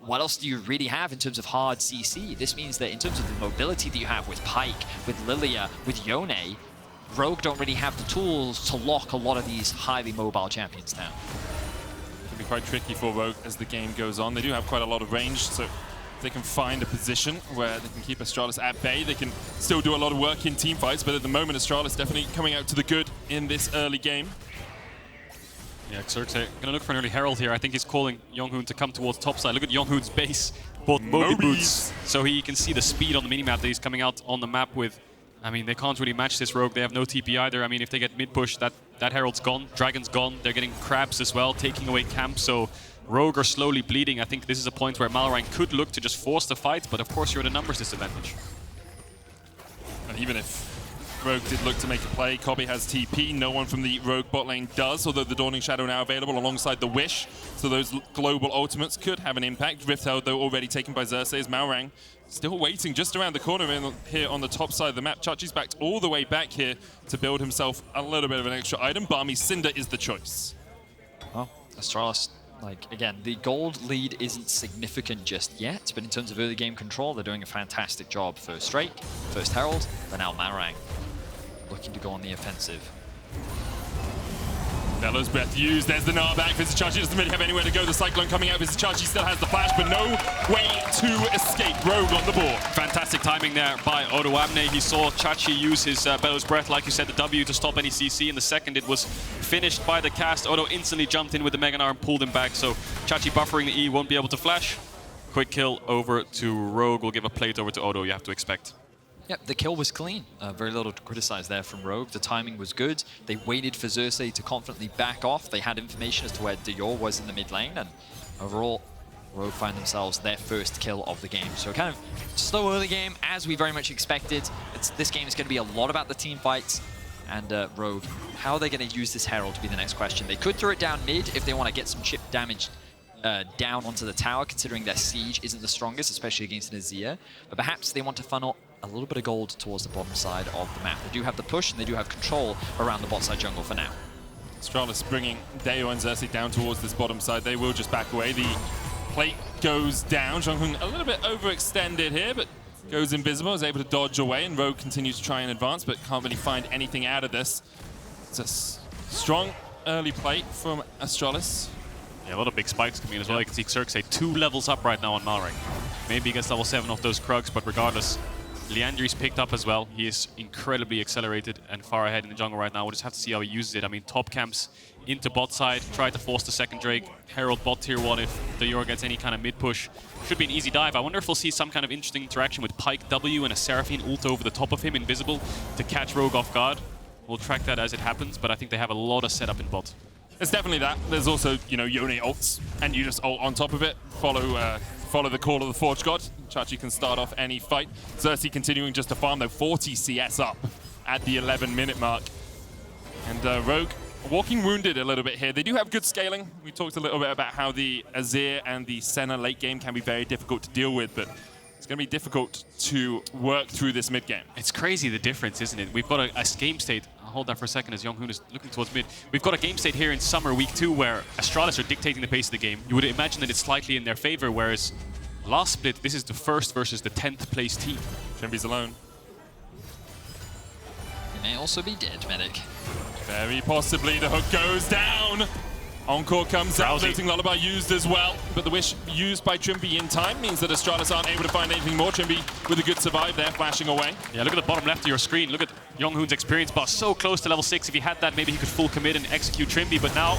what else do you really have in terms of hard CC? This means that in terms of the mobility that you have with Pyke, with Lillia, with Yone, Rogue don't really have the tools to lock a lot of these highly mobile champions down. It can be quite tricky for Rogue as the game goes on. They do have quite a lot of range, so if they can find a position where they can keep Astralis at bay, they can still do a lot of work in team fights, but at the moment Astralis definitely coming out to the good in this early game. Yeah, Xerxe gonna look for an early Herald here. I think he's calling JeongHoon to come towards topside. Look at JeongHoon's base, both Moby boots, so he can see the speed on the minimap that he's coming out on the map with. I mean, they can't really match this Rogue. They have no TP either. I mean, if they get mid-push, that Herald's gone. Dragon's gone. They're getting crabs as well, taking away camp. So Rogue are slowly bleeding. I think this is a point where Malrang could look to just force the fight, but of course you're at a numbers disadvantage. And even if Rogue did look to make a play, Kobbe has TP. No one from the Rogue bot lane does, although the Dawning Shadow now available alongside the Wish. So those global ultimates could have an impact. Rift Herald, though, already taken by Xerxe, as Malrang still waiting just around the corner here on the top side of the map. Chachi's backed all the way back here to build himself a little bit of an extra item. Barmy Cinder is the choice. Well, Astralis, like, again, the gold lead isn't significant just yet, but in terms of early game control, they're doing a fantastic job. First Drake, first Herald, then now Malrang looking to go on the offensive. Bellows Breath used, there's the Gnar back. Vizicsacsi doesn't really have anywhere to go. The Cyclone coming out, Vizicsacsi still has the flash, but no way to escape. Rogue on the board. Fantastic timing there by Odoamne. He saw Chachi use his Bellows Breath, like you said, the W to stop any CC. In the second, it was finished by the cast. Odo instantly jumped in with the Mega Gnar and pulled him back, so Chachi buffering the E won't be able to flash. Quick kill over to Rogue. We'll give a plate over to Odo, you have to expect. Yep, the kill was clean. Very little to criticize there from Rogue. The timing was good. They waited for Xerxe to confidently back off. They had information as to where Dajor was in the mid lane, and overall, Rogue find themselves their first kill of the game. So kind of slow early game, as we very much expected. This game is going to be a lot about the team fights, and Rogue, how are they going to use this Herald to be the next question. They could throw it down mid if they want to get some chip damage down onto the tower, considering their siege isn't the strongest, especially against an Azir. But perhaps they want to funnel a little bit of gold towards the bottom side of the map. They do have the push and they do have control around the bot side jungle for now. Astralis bringing Deo and Xerxe down towards this bottom side. They will just back away. The plate goes down. JeongHoon a little bit overextended here, but goes invisible, is able to dodge away, and Rogue continues to try and advance, but can't really find anything out of this. It's a strong early plate from Astralis. Yeah, a lot of big spikes coming in as well. You can see Xerxe 2 levels up right now on Malrang. Maybe he gets level 7 off those Krugs, but regardless, Liandry's picked up as well. He is incredibly accelerated and far ahead in the jungle right now. We'll just have to see how he uses it. I mean, top camps into bot side, try to force the second Drake, Herald bot tier 1 if Dajor gets any kind of mid push. Should be an easy dive. I wonder if we'll see some kind of interesting interaction with Pyke W and a Seraphine ult over the top of him, invisible, to catch Rogue off guard. We'll track that as it happens, but I think they have a lot of setup in bot. There's definitely that. There's also, you know, Yone ults, and you just ult on top of it. Follow the call of the Forge God. Chachi can start off any fight. Xerxe continuing just to farm, though, 40 CS up at the 11-minute mark. And Rogue walking wounded a little bit here. They do have good scaling. We talked a little bit about how the Azir and the Senna late game can be very difficult to deal with, but it's going to be difficult to work through this mid game. It's crazy the difference, isn't it? We've got a game state. I'll hold that for a second as JeongHoon is looking towards mid. We've got a game state here in Summer Week 2 where Astralis are dictating the pace of the game. You would imagine that it's slightly in their favor, whereas last split, this is the 1st versus the 10th place team. Trymbi's alone. He may also be dead, Medic. Very possibly. The hook goes down. Encore comes out, losing Lullaby used as well, but the Wish used by Trymbi in time means that Astralis aren't able to find anything more. Trymbi with a good survive there, flashing away. Yeah, look at the bottom left of your screen. Look at JeongHoon's experience bar so close to level 6. If he had that, maybe he could full commit and execute Trymbi, but now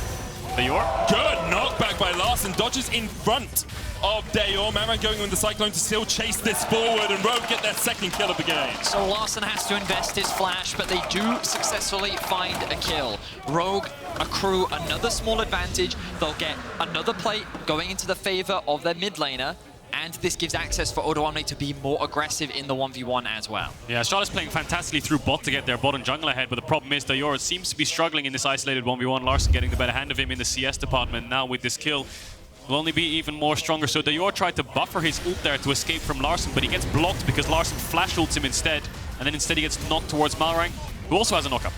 Dajor. Good knockback by Larssen. Dodges in front of Dajor. Malrang going with the Cyclone to still chase this forward, and Rogue get their second kill of the game. So Larssen has to invest his flash, but they do successfully find a kill. Rogue accrue another small advantage. They'll get another plate going into the favor of their mid laner. And this gives access for Odoamne to be more aggressive in the 1v1 as well. Yeah, Astralis playing fantastically through bot to get their bot and jungle ahead, but the problem is Dajor seems to be struggling in this isolated 1v1. Larssen getting the better hand of him in the CS department. Now with this kill, will only be even more stronger. So Dajor tried to buffer his ult there to escape from Larssen, but he gets blocked because Larssen flash ults him instead. And then instead he gets knocked towards Malrang, who also has a knockup.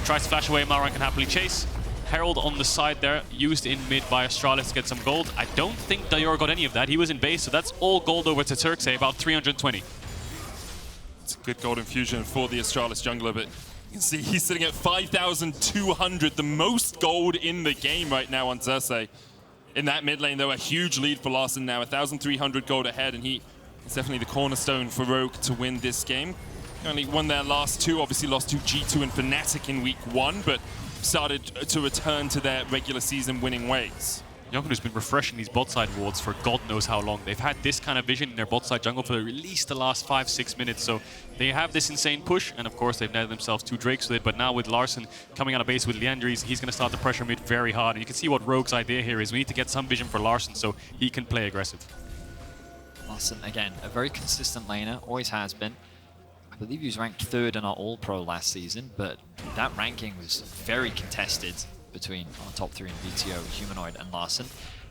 Tries to flash away, Malrang can happily chase. Herald on the side there, used in mid by Astralis to get some gold. I don't think Dajor got any of that. He was in base, so that's all gold over to Xerxe, about 320. It's a good gold infusion for the Astralis jungler, but you can see he's sitting at 5,200, the most gold in the game right now on Xerxe. In that mid lane, though, a huge lead for Larssen now, 1,300 gold ahead, and he is definitely the cornerstone for Rogue to win this game. Only won their last two, obviously lost to G2 and Fnatic in week 1, but started to return to their regular season winning ways. JeongHoon has been refreshing these bot side wards for God knows how long. They've had this kind of vision in their bot side jungle for at least the last 5-6 minutes. So they have this insane push, and of course they've netted themselves 2 Drakes with it. But now with Larssen coming out of base with Leandri, he's going to start to pressure mid very hard. And you can see what Rogue's idea here is. We need to get some vision for Larssen so he can play aggressive. Larssen, again, a very consistent laner, always has been. I believe he was ranked 3rd in our All-Pro last season, but that ranking was very contested between our top 3 in VTO, Humanoid and Larssen.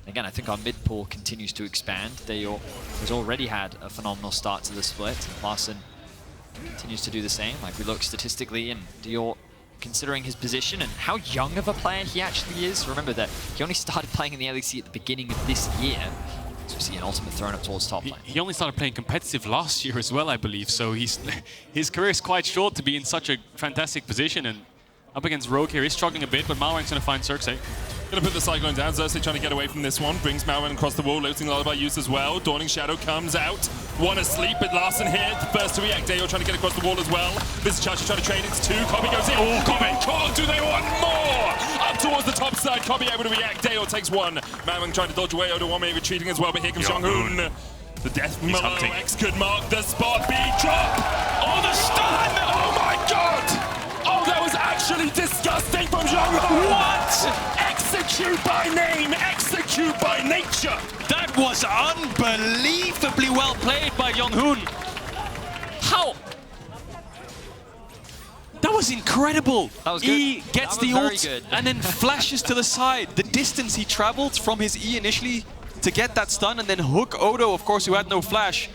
Again, I think our mid pool continues to expand. Dajor has already had a phenomenal start to the split. Larssen continues to do the same. Like, we look statistically, and Dajor, considering his position and how young of a player he actually is, remember that he only started playing in the LEC at the beginning of this year. So we see an ultimate thrown up towards top lane. He only started playing competitive last year as well, I believe. So his career is quite short to be in such a fantastic position. And up against Rogue here, he's struggling a bit, but Malrang's going to find Xerxe. Gonna put the Cyclone down. Xerxe trying to get away from this one. Brings Malrang across the wall, looting Lullaby use as well. Dawning Shadow comes out. One asleep, but Larssen here, the first to react. Dajor trying to get across the wall as well. Vizicsacsi trying to trade. It's 2. Kobbe goes in. Oh, Kobbe can't. Do they want more? Up towards the top side. Kobbe able to react. Dajor takes 1. Malrang trying to dodge away. Odoamne retreating as well, but here comes JeongHoon. The death Mallow X could mark the spot. B drop. Oh, the stun. Oh my god. Oh, that was actually disgusting from JeongHoon. What? Execute by name, execute by nature. That was unbelievably well played by JeongHoon. How? That was incredible. That was good. He gets the ult good. and then flashes to the side. The distance he traveled from his E initially to get that stun and then hook Odo, of course, who had no flash.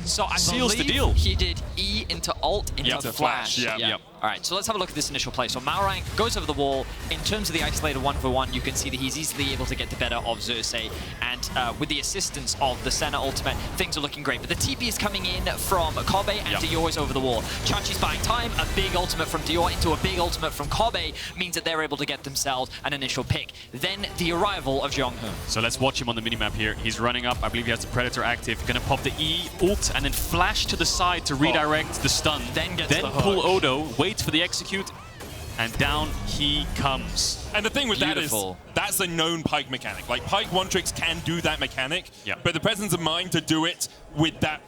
So I seals the believe deal. He did E into ult into to flash. flash, yeah. All right, so let's have a look at this initial play. So Malrang goes over the wall. In terms of the isolated 1v1, you can see that he's easily able to get the better of Xerxe. And with the assistance of the Senna ultimate, things are looking great. But the TP is coming in from Kobbe, and Dajor is over the wall. Chachi's buying time. A big ultimate from Dajor into a big ultimate from Kobbe means that they're able to get themselves an initial pick. Then the arrival of JeongHoon. So let's watch him on the minimap here. He's running up. I believe he has the Predator active. Gonna pop the E, ult, and then flash to the side to redirect the stun. Then gets the pull hook. Odo, waits for the execute, and down he comes. And the thing with Beautiful. that is, that's a known Pyke mechanic. Like, Pyke one-tricks can do that mechanic, Yeah. but the presence of mind to do it with that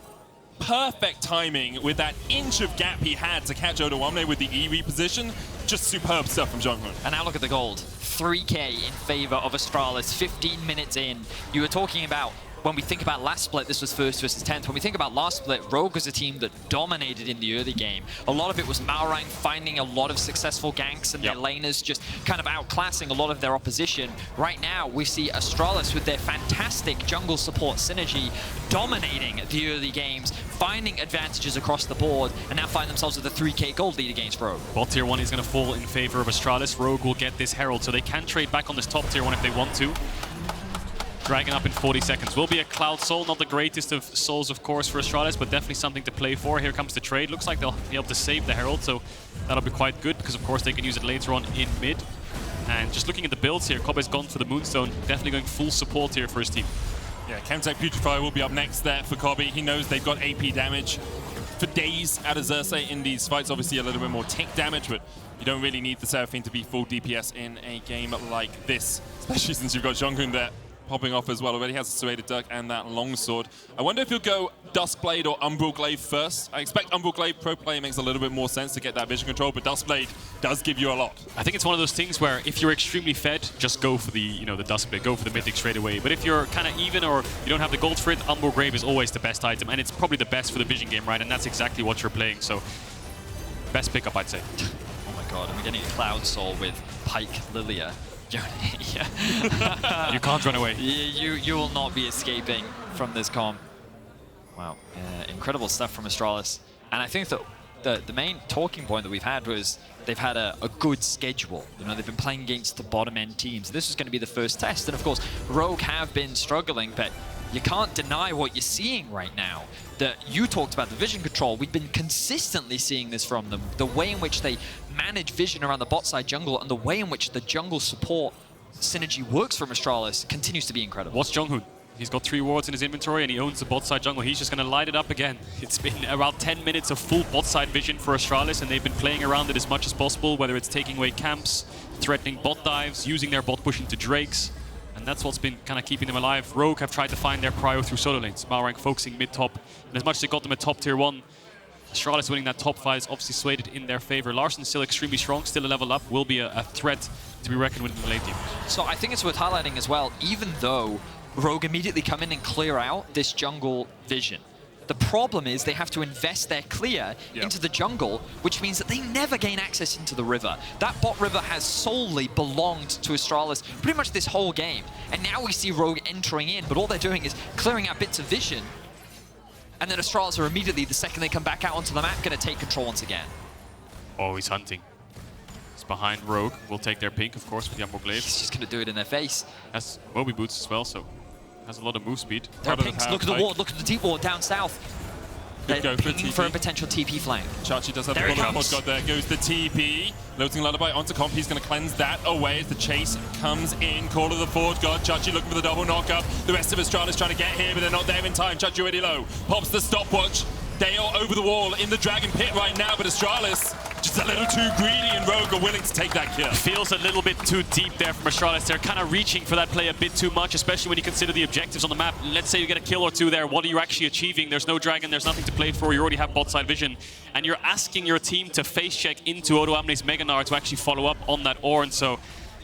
perfect timing, with that inch of gap he had to catch Odoamne with the E reposition, just superb stuff from JeongHoon. And now look at the gold. 3K in favor of Astralis, 15 minutes in. You were talking about, when we think about last split, this was 1st versus 10th. When we think about last split, Rogue was a team that dominated in the early game. A lot of it was Malrang finding a lot of successful ganks and their laners just kind of outclassing a lot of their opposition. Right now, we see Astralis with their fantastic jungle support synergy dominating the early games, finding advantages across the board, and now find themselves with a 3K gold lead against Rogue. Bot tier 1 is going to fall in favor of Astralis. Rogue will get this Herald, so they can trade back on this top tier 1 if they want to. Dragging up in 40 seconds. Will be a Cloud Soul, not the greatest of souls, of course, for Astralis, but definitely something to play for. Here comes the trade. Looks like they'll be able to save the Herald, so that'll be quite good, because of course they can use it later on in mid. And just looking at the builds here, Kobbe's gone for the Moonstone, definitely going full support here for his team. Yeah, Chemtech Putrefier will be up next there for Kobbe. He knows they've got AP damage for days out of Xerxe in these fights. Obviously a little bit more tick damage, but you don't really need the Seraphine to be full DPS in a game like this, especially since you've got JeongHoon there popping off as well. Already has a Serrated Duck and that longsword. I wonder if he'll go Duskblade or Umbral Glaive first. I expect Umbral Glaive pro play makes a little bit more sense to get that vision control, but Duskblade does give you a lot. I think it's one of those things where if you're extremely fed, just go for the the Duskblade, go for the Mythic straight away. But if you're kind of even or you don't have the gold for it, Umbral Glaive is always the best item, and it's probably the best for the vision game, right? And that's exactly what you're playing. So best pickup, I'd say. Oh my god, and we're getting a Cloud Soul with Pyke, Lillia. You can't run away. You will not be escaping from this comp. Wow, incredible stuff from Astralis. And I think that the main talking point that we've had was they've had a good schedule. They've been playing against the bottom end teams. This is going to be the first test. And of course, Rogue have been struggling, but you can't deny what you're seeing right now. That you talked about the vision control. We've been consistently seeing this from them. The way in which they manage vision around the bot side jungle and the way in which the jungle support synergy works from Astralis continues to be incredible. What's JeongHoon? He's got 3 wards in his inventory and he owns the bot side jungle. He's just going to light it up again. It's been around 10 minutes of full bot side vision for Astralis, and they've been playing around it as much as possible, whether it's taking away camps, threatening bot dives, using their bot push into Drakes. And that's what's been kind of keeping them alive. Rogue have tried to find their prio through solo lanes. Malrang focusing mid-top. And as much as they got them at top tier 1, Astralis winning that top 5 is obviously swayed in their favor. Larssen still extremely strong, still a level up, will be a threat to be reckoned with in the late game. So I think it's worth highlighting as well, even though Rogue immediately come in and clear out this jungle vision, the problem is they have to invest their clear into the jungle, which means that they never gain access into the river. That bot river has solely belonged to Astralis pretty much this whole game. And now we see Rogue entering in, but all they're doing is clearing out bits of vision. And then Astralis are immediately, the second they come back out onto the map, going to take control once again. Oh, he's hunting. He's behind Rogue. We'll take their pink, of course, with the Umbral Glaive. He's just going to do it in their face. Has Moby boots as well, so has a lot of move speed. There are pinks. Look at the ward. Look at the deep ward down south. They're pinging for a potential TP flank. Sjokz does have the pull up. God, there goes the TP. Loading Lullaby onto comp. He's going to cleanse that away as the chase comes in. Call of the Forge God. Sjokz looking for the double knockup. The rest of Astralis trying to get here, but they're not there in time. Sjokz already low. Pops the stopwatch. Dale over the wall in the Dragon Pit right now, but Astralis just a little too greedy, and Rogue are willing to take that kill. Feels a little bit too deep there from Astralis. They're kind of reaching for that play a bit too much, especially when you consider the objectives on the map. Let's say you get a kill or 2 there. What are you actually achieving? There's no dragon, there's nothing to play for. You already have bot side vision, and you're asking your team to face check into Odoamne's Mega Gnar to actually follow up on that Ornn. So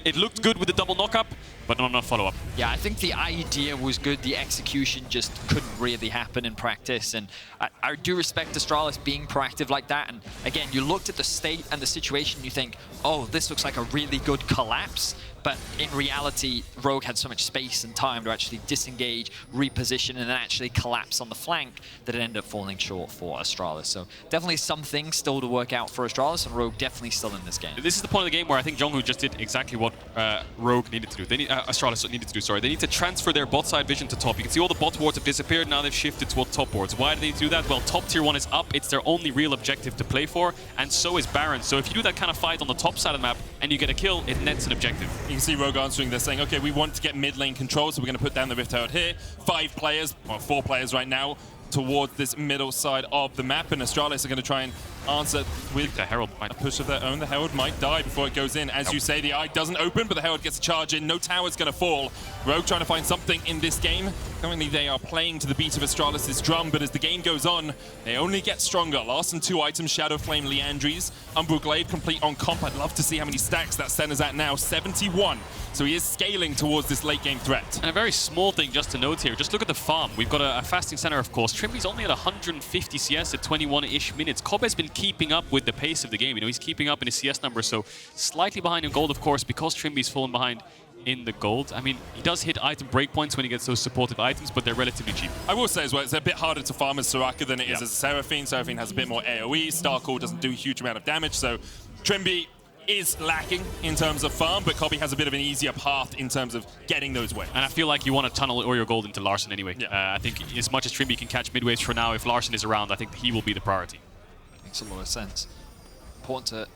it looked good with the double knockup, but not enough follow-up. Yeah, I think the idea was good. The execution just couldn't really happen in practice. And I do respect Astralis being proactive like that. And again, you looked at the state and the situation, you think, oh, this looks like a really good collapse. But in reality, Rogue had so much space and time to actually disengage, reposition, and then actually collapse on the flank that it ended up falling short for Astralis. So definitely some things still to work out for Astralis, and Rogue definitely still in this game. This is the point of the game where I think JeongHoon just did exactly what Rogue needed to do. Astralis needed to do, sorry. They need to transfer their bot side vision to top. You can see all the bot wards have disappeared, now they've shifted toward top wards. Why do they do that? Well, top tier 1 is up, it's their only real objective to play for, and so is Baron. So if you do that kind of fight on the top side of the map and you get a kill, it nets an objective. You can see Rogue answering, they're saying, okay, we want to get mid lane control, so we're going to put down the Rift Herald here. 5 players, well, 4 players right now, towards this middle side of the map, and Astralis are going to try and answer with the Herald might a push of their own. The Herald might die before it goes in. As you say, the eye doesn't open, but the Herald gets a charge in. No tower's going to fall. Rogue trying to find something in this game. Currently, they are playing to the beat of Astralis' drum, but as the game goes on, they only get stronger. Larssen 2 items, Shadow Flame, Liandry's, Umbral Glaive complete on comp. I'd love to see how many stacks that Senna's at now. 71. So he is scaling towards this late game threat. And a very small thing just to note here, just look at the farm. We've got a fasting center, of course. Trymbi's only at 150 CS at 21-ish minutes. Kobbe's been keeping up with the pace of the game. He's keeping up in his CS numbers, so slightly behind in gold, of course, because Trymbi's fallen behind in the gold. I mean, he does hit item breakpoints when he gets those supportive items, but they're relatively cheap. I will say as well, it's a bit harder to farm as Soraka than it is as a Seraphine. Seraphine has a bit more AoE. Starcall doesn't do a huge amount of damage, so Trymbi is lacking in terms of farm, but Kobbe has a bit of an easier path in terms of getting those waves. And I feel like you want to tunnel all your gold into Larssen anyway. I think as much as Trymbi can catch mid waves for now, if Larssen is around, I think he will be the priority. Makes a lot of sense. Important to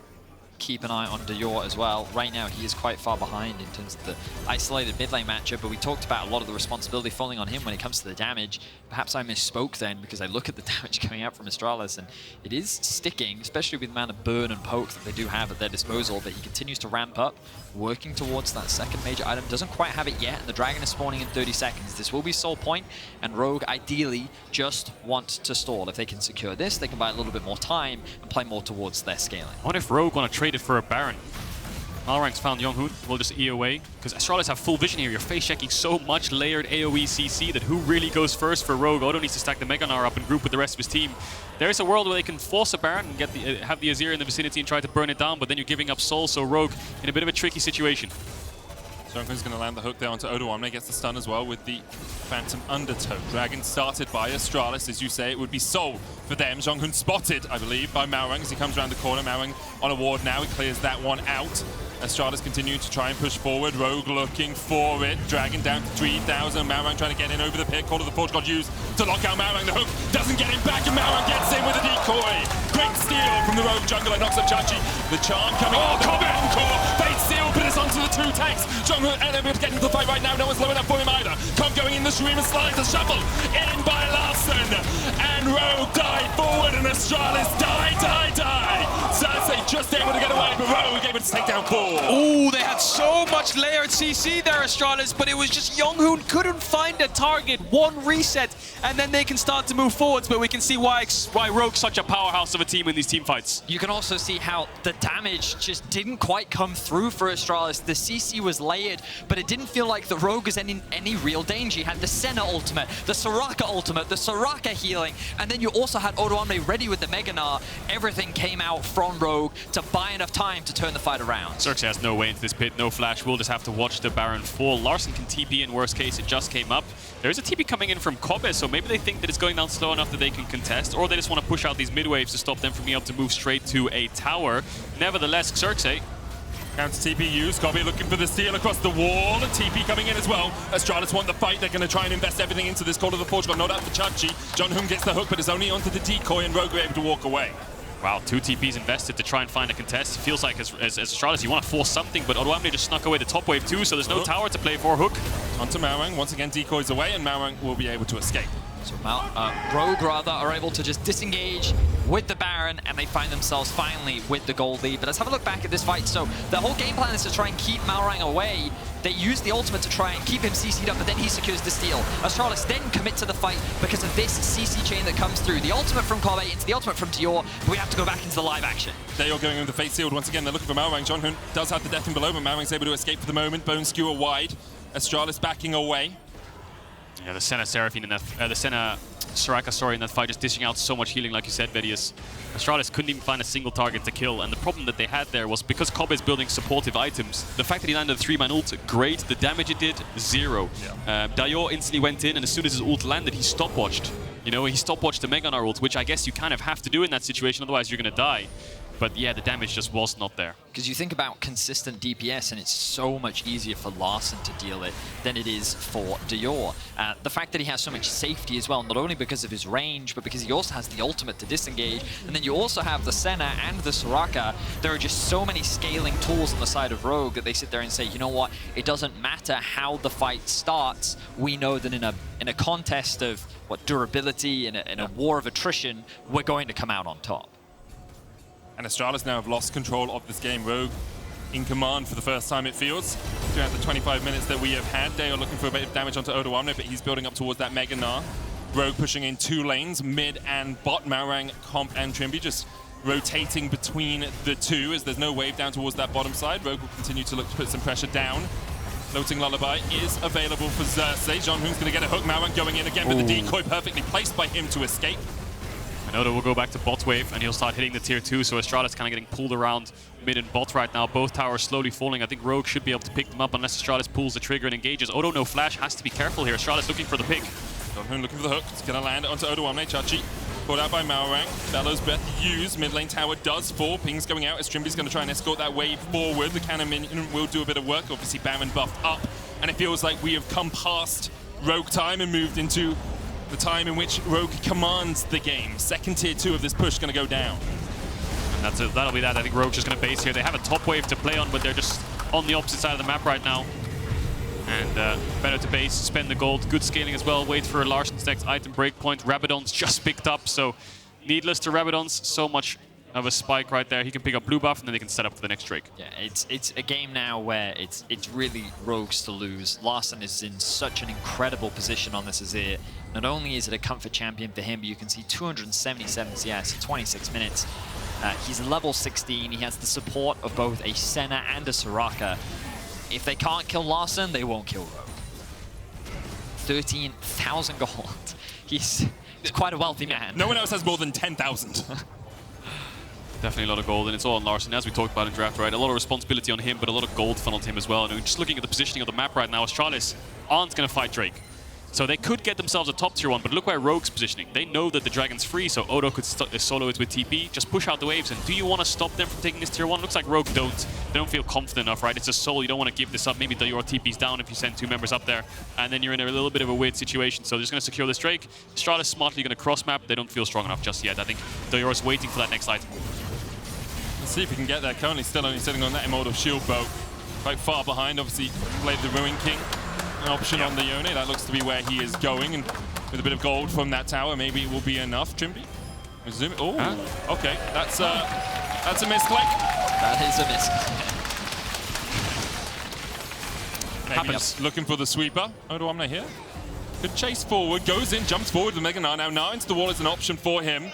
keep an eye on Dajor as well. Right now, he is quite far behind in terms of the isolated mid lane matchup, but we talked about a lot of the responsibility falling on him when it comes to the damage. Perhaps I misspoke then, because I look at the damage coming out from Astralis, and it is sticking, especially with the amount of burn and poke that they do have at their disposal, but he continues to ramp up, working towards that second major item. Doesn't quite have it yet, and the dragon is spawning in 30 seconds. This will be soul point, and Rogue ideally just want to stall. If they can secure this, they can buy a little bit more time and play more towards their scaling. I wonder if Rogue want to trade it for a Baron. Malrang's found JeongHoon, we'll just E away, because Astralis have full vision here. You're face checking so much layered AoE CC that who really goes first for Rogue? Odo needs to stack the Mega Gnar up and group with the rest of his team. There is a world where they can force a Baron and get have the Azir in the vicinity and try to burn it down, but then you're giving up Soul, so Rogue in a bit of a tricky situation. JeongHoon's going to land the hook there onto Odoamne, gets the stun as well with the Phantom Undertow. Dragon started by Astralis, as you say, it would be Soul for them. JeongHoon spotted, I believe, by Malrang as he comes around the corner. Malrang on a ward now, he clears that one out. Astralis continuing to try and push forward. Rogue looking for it. Dragon down to 3,000. Malrang trying to get in over the pit. Call of the Forge God used to lock out Malrang. The hook doesn't get him back, and Malrang gets in with a decoy. Great steal from the Rogue jungler. Knocks up Chachi. The charm coming out. Kobbe encore. Fate steal, put us onto the two tanks. JeongHoon and they're getting to the fight right now. No one's low enough for him either. Cobb going in the stream and sliding to shuffle. In by Larssen. And Rogue died forward, and Astralis die. Xerxe just able to get away, but Rogue able to take down 4. Ooh, they had so much layered CC there, Astralis, but it was just JeongHoon couldn't find a target. One reset, and then they can start to move forwards, but we can see why Rogue's such a powerhouse of a team in these team fights. You can also see how the damage just didn't quite come through for Astralis. The CC was layered, but it didn't feel like the Rogue was in any real danger. You had the Senna ultimate, the Soraka ultimate, the Soraka healing, and then you also had Odoamne ready with the Mega Gnar. Everything came out from Rogue to buy enough time to turn the fight around. Xerxe has no way into this pit, no flash. We'll just have to watch the Baron fall. Larssen can TP in worst case, it just came up. There's a TP coming in from Kobbe, so maybe they think that it's going down slow enough that they can contest, or they just want to push out these mid waves to stop them from being able to move straight to a tower. Nevertheless, Xerxe Counter TP used. Kobbe looking for the steal across the wall. TP coming in as well. Astralis want the fight. They're going to try and invest everything into this Call of the Forge God. Not out for Chachi. JeongHoon gets the hook, but is only onto the decoy, and Rogue are able to walk away. Wow, 2 TPs invested to try and find a contest. Feels like as Astralis, you want to force something, but Odoamne just snuck away the top wave too, so there's no tower to play for. Hook onto Malrang. Once again, decoys away, and Malrang will be able to escape. So Rogue rather are able to just disengage with the Baron, and they find themselves finally with the gold lead. But let's have a look back at this fight. So the whole game plan is to try and keep Malrang away. They use the ultimate to try and keep him CC'd up, but then he secures the steal. Astralis then commit to the fight because of this CC chain that comes through. The ultimate from Kobbe into the ultimate from Dajor, but we have to go back into the live action. Dajor going in with the fate sealed once again. They're looking for Malrang. JeongHoon does have the death in below, but Malrang's able to escape for the moment. Bone skewer wide. Astralis backing away. Yeah, the Senna Seraphine in that, the Senna Soraka, sorry, in that fight, just dishing out so much healing, like you said, Vedius. Astralis couldn't even find a single target to kill, and the problem that they had there was because Kobbe is building supportive items. The fact that he landed a 3-man ult, great. The damage it did, 0. Yeah. Dajor instantly went in, and as soon as his ult landed, he stopwatched. You know, he stopwatched the Mega Gnar ult, which I guess you kind of have to do in that situation, otherwise you're going to die. But yeah, the damage just was not there. Because you think about consistent DPS, and it's so much easier for Larssen to deal it than it is for Dajor. The fact that he has so much safety as well, not only because of his range, but because he also has the ultimate to disengage. And then you also have the Senna and the Soraka. There are just so many scaling tools on the side of Rogue that they sit there and say, you know what, it doesn't matter how the fight starts. We know that in a contest of durability, in a war of attrition, we're going to come out on top. And Astralis now have lost control of this game. Rogue in command for the first time, it feels, throughout the 25 minutes that we have had. They are looking for a bit of damage onto Odoamne, but he's building up towards that Mega Gnar. Rogue pushing in 2 lanes, mid and bot. Malrang, Comp, and Trymbi just rotating between the two as there's no wave down towards that bottom side. Rogue will continue to look to put some pressure down. Floating Lullaby is available for Xerxe. JeongHoon's going to get a hook. Malrang going in again with the decoy, perfectly placed by him to escape. Odo will go back to bot wave, and he'll start hitting the tier 2, so Astralis kind of getting pulled around mid and bot right now. Both towers slowly falling. I think Rogue should be able to pick them up unless Astralis pulls the trigger and engages. Odo, no flash, has to be careful here. Astralis looking for the pick. JeongHoon looking for the hook. It's going to land onto Odoamne. Chachi caught out by Malrang. Bellows Breath used. Mid lane tower does fall. Ping's going out as Trymbi's going to try and escort that wave forward. The cannon minion will do a bit of work. Obviously, Baron buffed up, and it feels like we have come past Rogue time and moved into the time in which Rogue commands the game. Second tier 2 of this push going to go down. That'll be that. I think Rogue's just going to base here. They have a top wave to play on, but they're just on the opposite side of the map right now. And better to base, spend the gold. Good scaling as well. Wait for Larssen's next item breakpoint. Rabadon's just picked up, so needless to Rabadon's. So much of a spike right there. He can pick up blue buff, and then they can set up for the next Drake. Yeah, it's a game now where it's really Rogues to lose. Larssen is in such an incredible position on this Azir. Not only is it a comfort champion for him, but you can see 277 CS in 26 minutes. He's level 16. He has the support of both a Senna and a Soraka. If they can't kill Larssen, they won't kill Rogue. 13,000 gold. He's quite a wealthy man. No one else has more than 10,000. Definitely a lot of gold, and it's all on Larssen, as we talked about in draft, right? A lot of responsibility on him, but a lot of gold funneled to him as well. And just looking at the positioning of the map right now, Astralis aren't going to fight Drake. So they could get themselves a top tier 1, but look where Rogue's positioning. They know that the Dragon's free, so Odo could solo it with TP, just push out the waves. And do you want to stop them from taking this tier 1? Looks like Rogue don't. They don't feel confident enough, right? It's a soul, you don't want to give this up. Maybe Dajor TP's down if you send 2 members up there, and then you're in a little bit of a weird situation. So they're just going to secure this Drake. Astralis smartly going to cross map. They don't feel strong enough just yet. I think Dajor's waiting for that next item. Let's see if he can get there. Currently still only sitting on that immortal shield bow. Quite far behind, obviously played the Ruin King. An option on the Yone. That looks to be where he is going, and with a bit of gold from that tower, maybe it will be enough. Trymbi, zoom. Oh, okay. That's a misclick. That is a miss. Happens. Looking for the sweeper. Odoamne here. Good chase forward. Goes in, jumps forward with Mega Gnar. Now Gnar into the wall is an option for him.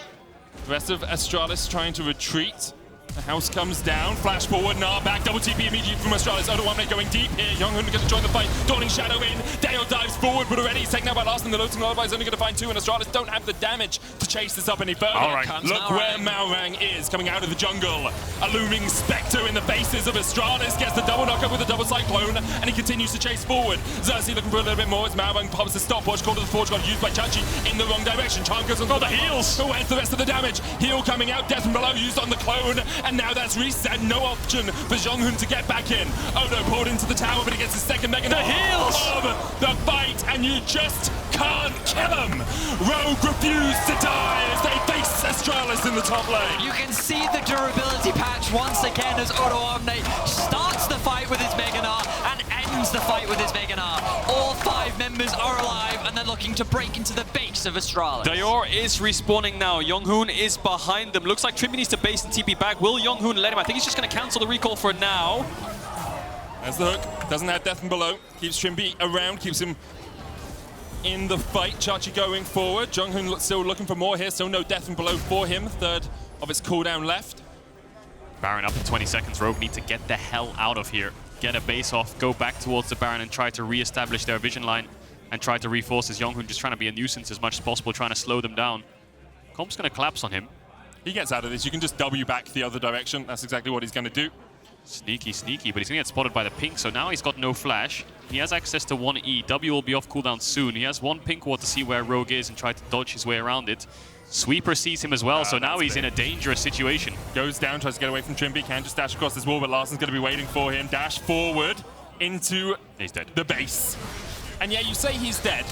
The rest of Astralis trying to retreat. The house comes down, flash forward, Gnar back, double TP immediately from Astralis. Odoamne going deep here. JeongHoon going to join the fight. Dawning Shadow in. Dale dives forward, but already he's taken out by Larssen. The loading lullaby is only going to find 2, and Astralis don't have the damage to chase this up any further. All right, Look where Malrang is coming out of the jungle. A looming spectre in the faces of Astralis. Gets the double knockup with a double cyclone, and he continues to chase forward. Xerxe looking for a little bit more as Malrang pops the stopwatch. Call to the forge got used by Chachi in the wrong direction. Charm goes on the heals. But where's the rest of the damage? Heal coming out. Death from below used on the clone, and now that's reset. No option for JeongHoon to get back in. Odo pulled into the tower, but he gets his second Mega Gnar. The heals of the fight, and you just can't kill him. Rogue refused to die as they face Astralis in the top lane. You can see the durability patch once again as Odoamne starts the fight with his Mega Gnar and ends the fight with his Mega Gnar. All 5 members are alive, and they're looking to break into the base of Astralis. Dajor is respawning now. JeongHoon is behind them. Looks like Trymbi needs to base and TP back. Will JeongHoon let him? I think he's just going to cancel the recall for now. There's the hook. Doesn't have death from below. Keeps Trymbi around. Keeps him in the fight. Chachi going forward. JeongHoon still looking for more here. So no death from below for him. Third of its cooldown left. Baron up in 20 seconds. Rogue need to get the hell out of here. Get a base off, go back towards the Baron and try to re-establish their vision line and try to reforce his JeongHoon, just trying to be a nuisance as much as possible, trying to slow them down. Comp's going to collapse on him. He gets out of this. You can just W back the other direction. That's exactly what he's going to do. Sneaky, sneaky, but he's going to get spotted by the pink, so now he's got no flash. He has access to 1E. W will be off cooldown soon. He has 1 pink ward to see where Rogue is and try to dodge his way around it. Sweeper sees him as well, so now he's in a dangerous situation. Goes down, tries to get away from Trymbi. Can just dash across this wall, but Larssen's going to be waiting for him. Dash forward into He's dead. the base. And yeah, you say he's dead,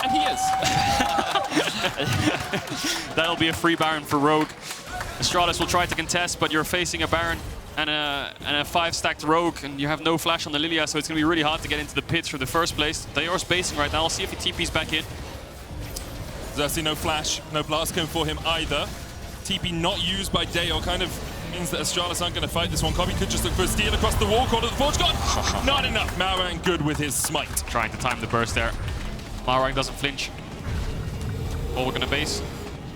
and he is. That'll be a free Baron for Rogue. Astralis will try to contest, but you're facing a Baron and a 5-stacked Rogue, and you have no flash on the Lillia, so it's going to be really hard to get into the pits for the first place. Dajor's basing right now. I'll see if he TP's back in. Xerxe, no flash, no blast cone for him either. TP not used by Dajor kind of means that Astralis aren't going to fight this one. Kobbe could just look for a steal across the wall. Call to the forge god. Not enough. Malrang good with his smite. Trying to time the burst there. Markoon doesn't flinch. All we're going to base,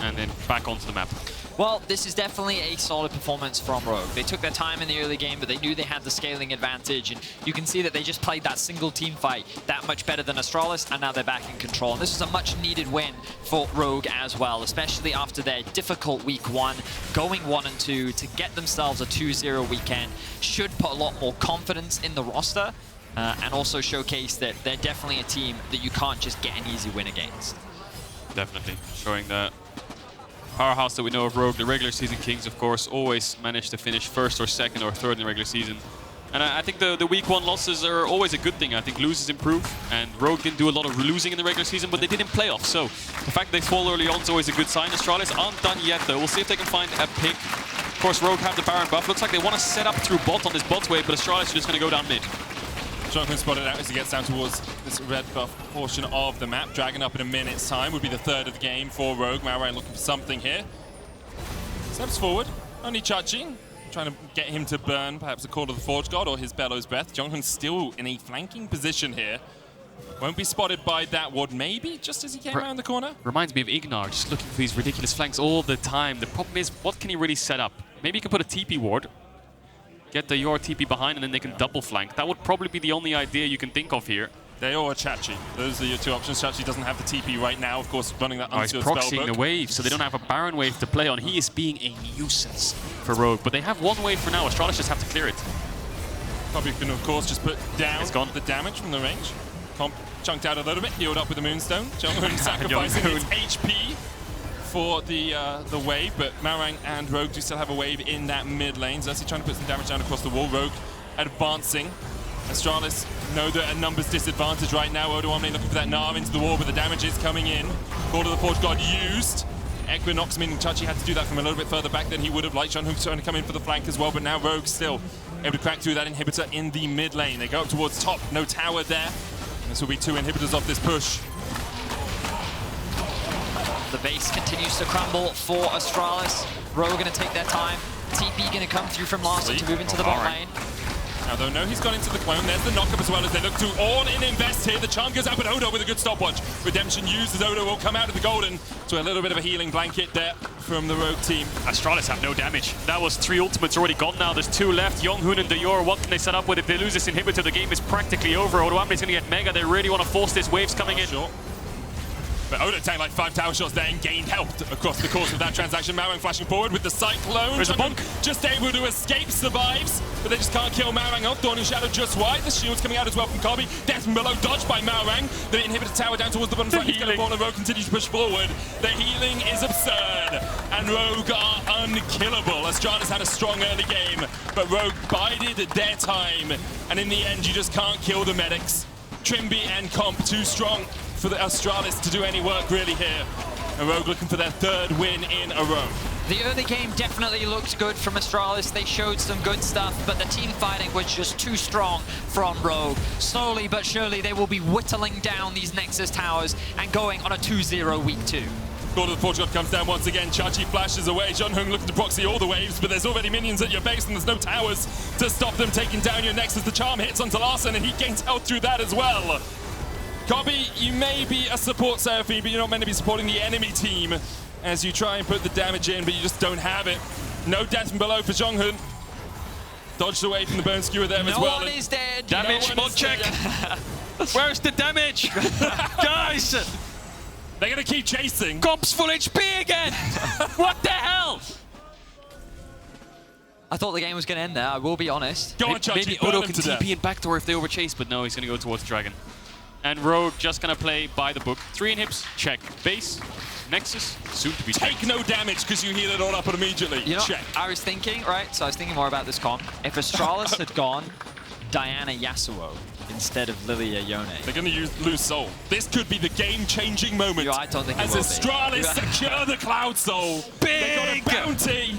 and then back onto the map. Well, this is definitely a solid performance from Rogue. They took their time in the early game, but they knew they had the scaling advantage, and you can see that they just played that single team fight that much better than Astralis, and now they're back in control. And this is a much-needed win for Rogue as well, especially after their difficult week 1, going 1-2 to get themselves a 2-0 weekend. Should put a lot more confidence in the roster, and also showcase that they're definitely a team that you can't just get an easy win against. Definitely. Showing the powerhouse that we know of Rogue. The regular season kings, of course, always manage to finish 1st or 2nd or 3rd in the regular season. And I think the week 1 losses are always a good thing. I think losers improve, and Rogue didn't do a lot of losing in the regular season, but they did in playoffs. So the fact they fall early on is always a good sign. Astralis aren't done yet, though. We'll see if they can find a pick. Of course, Rogue have the Baron buff. Looks like they want to set up through bot on this bot wave, but Astralis is just going to go down mid. JeongHoon spotted out as he gets down towards this red buff portion of the map. Dragon up in a minute's time would be the third of the game for Rogue. Malrang looking for something here. Steps forward. Only Chachi. Trying to get him to burn perhaps a Call of the Forge God or his Bellows Breath. JeongHoon still in a flanking position here. Won't be spotted by that ward, maybe, just as he came around the corner. Reminds me of Gnar, just looking for these ridiculous flanks all the time. The problem is, what can he really set up? Maybe he can put a TP ward, get the Dajor TP behind, and then they can double flank. That would probably be the only idea you can think of here. Dajor or Chachi. Those are your two options. Chachi doesn't have the TP right now, of course, running that He's unsealed proxying spellbook. the wave, so they don't have a Baron wave to play on. He is being a nuisance for Rogue, but they have one wave for now. Astralis just have to clear it. Kobbe can, of course, just put down It's gone. the damage from the range. Comp chunked out a little bit, healed up with the Moonstone. JeongHoon sacrificing his HP for the wave, but Malrang and Rogue do still have a wave in that mid lane. Xerxe trying to put some damage down across the wall. Rogue advancing. Astralis know they're at a numbers disadvantage right now. Odoamne looking for that Gnar into the wall, but the damage is coming in. Call of the Forge God used. Equinox, meaning Chachi had to do that from a little bit further back than he would have liked. JeongHoon trying to come in for the flank as well, but now Rogue still able to crack through that inhibitor in the mid lane. They go up towards top, no tower there. This will be two inhibitors off this push. The base continues to crumble for Astralis. Rogue going to take their time. TP going to come through from Larssen to move into the bot lane. Now, though, no, he's gone into the clone. There's the knock-up as well as they look to Ornn invest here. The charm goes out, but Odo with a good stopwatch. Redemption used as Odo will come out of the golden. So a little bit of a healing blanket there from the Rogue team. Astralis have no damage. That was 3 ultimates already gone now. There's 2 left. JeongHoon and Dajor, what can they set up with? If they lose this inhibitor, the game is practically over. Odoamne is going to get mega. They really want to force this. Waves coming in. Sure. But Odo tanked like 5 tower shots there and gained health across the course of that transaction. Malrang flashing forward with the Cyclone. There's a bonk. Just able to escape, survives, but they just can't kill Malrang off. Thorn and Shadow just wide. The shield's coming out as well from Kobbe. Death from below, dodged by Malrang. The inhibitor tower down towards the bottom side. He's going to fall and Rogue continues to push forward. The healing is absurd, and Rogue are unkillable. Astralis had a strong early game, but Rogue bided their time, and in the end, you just can't kill the medics. Trymbi and Comp too strong for the Astralis to do any work really here. And Rogue looking for their 3rd win in a row. The early game definitely looked good from Astralis. They showed some good stuff, but the team fighting was just too strong from Rogue. Slowly but surely, they will be whittling down these Nexus towers and going on a 2-0 week 2. Call of the Forge God comes down once again. Chachi flashes away. JeongHoon looking to proxy all the waves, but there's already minions at your base and there's no towers to stop them taking down your Nexus. The charm hits onto Larssen and he gains health through that as well. Kobbe, you may be a support Seraphine, but you're not meant to be supporting the enemy team as you try and put the damage in, but you just don't have it. No death from below for JeongHoon. Dodged away from the Bone Skewer there as well. No one is dead. Damage, mod check. Where's the damage? Guys! They're going to keep chasing. Comp's full HP again! What the hell? I thought the game was going to end there, I will be honest. Go on, Chachi, Maybe burn Odo them can to death. TP and backdoor if they overchase, but no, he's going to go towards Dragon. And Rogue just going to play by the book. 3 inhibs, check. Base, Nexus, soon to be Take no damage because you heal it all up immediately. You know, Check. I was thinking, right, so I was thinking more about this comp. If Astralis had gone Diana Yasuo instead of Lillia Yone. They're going to lose Soul. This could be the game-changing moment. Yeah, I don't think it as will be. Astralis secure the Cloud Soul. They got a bounty.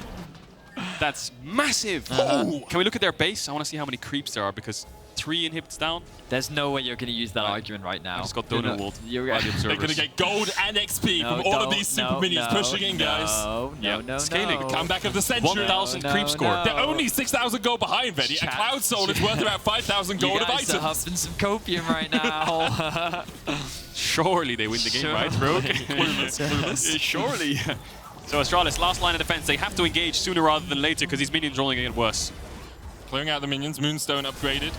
That's massive. Ooh. Can we look at their base? I want to see how many creeps there are because 3 inhibits down. There's no way you're going to use that argument right now. I just got donut walled by the They're observers. going to get gold and XP from all of these super minions pushing in, guys. No, Scaling. Comeback of the century. 1,000 creep score. They're only 6,000 gold behind, Vedi. A Cloud Soul is worth about 5,000 gold of You guys are items. huffing some copium right now. Surely they win the game, right, Rogue? Surely. So Astralis, last line of defense. They have to engage sooner rather than later because these minions are only going to get worse. Clearing out the minions. Moonstone upgraded.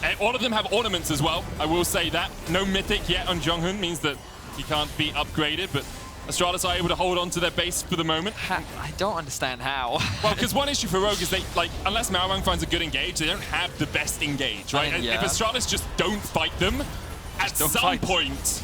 And all of them have ornaments as well, I will say that. No mythic yet on JeongHoon means that he can't be upgraded, but Astralis are able to hold on to their base for the moment. I don't understand how. Well, because one issue for Rogue is they, like, unless Malrang finds a good engage, they don't have the best engage, right? Yeah. If Astralis just don't fight them, at some point,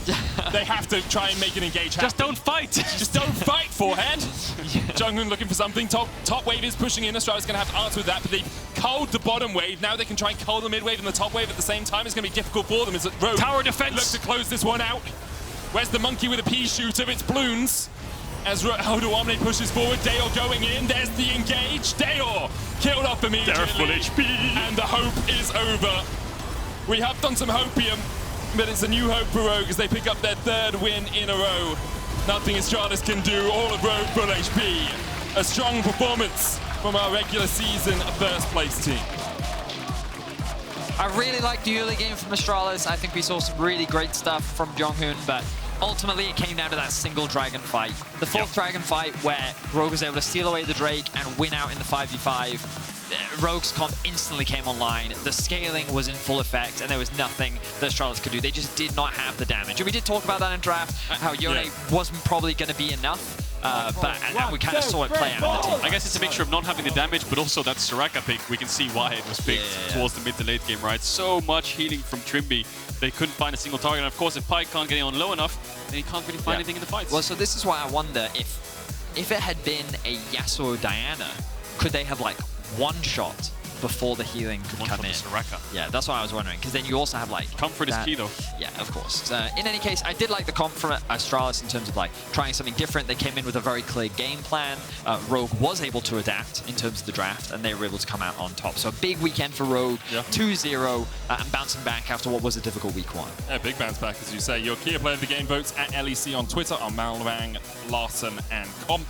they have to try and make an engage happen. Just don't fight! Just don't fight, forehead! JeongHoon looking for something. Top wave is pushing in. Astralis going to have to answer with that, but they've culled the bottom wave. Now they can try and cull the mid wave and the top wave at the same time. It's going to be difficult for them. Is Rogue Tower defense! look to close this one out. Where's the monkey with a pea shooter? It's Bloons. as Odoamne pushes forward. Dajor going in. There's the engage. Dajor killed off immediately. They're full HP. And the hope is over. We have done some hopium, but it's a new hope for Rogue as they pick up their 3rd win in a row. Nothing Astralis can do. All of Rogue full HP. A strong performance from our regular season first place team. I really liked the early game from Astralis. I think we saw some really great stuff from JeongHoon, but ultimately it came down to that single dragon fight. The 4th dragon fight where Rogue was able to steal away the Drake and win out in the 5v5. Rogue's comp instantly came online. The scaling was in full effect, and there was nothing that Astralis could do. They just did not have the damage. And we did talk about that in draft, how Yone wasn't probably going to be enough. And we kind of saw it play out in the team. I guess it's a mixture of not having the damage, but also that Soraka pick. We can see why it was picked towards the mid to late game, right? So much healing from Trymbi. They couldn't find a single target. And of course, if Pyke can't get on low enough, then he can't really find anything in the fights. Well, so this is why I wonder if it had been a Yasuo Diana, could they have like one-shot before the healing could come in? Soraka. Yeah, that's what I was wondering. Because then you also have like... Comfort is key though. Yeah, of course. In any case, I did like the comp from Astralis in terms of like trying something different. They came in with a very clear game plan. Rogue was able to adapt in terms of the draft, and they were able to come out on top. So a big weekend for Rogue, 2-0, and bouncing back after what was a difficult week 1. Yeah, big bounce back, as you say. Your key player of the game votes at LEC on Twitter are Malrang, Larssen, and Comp.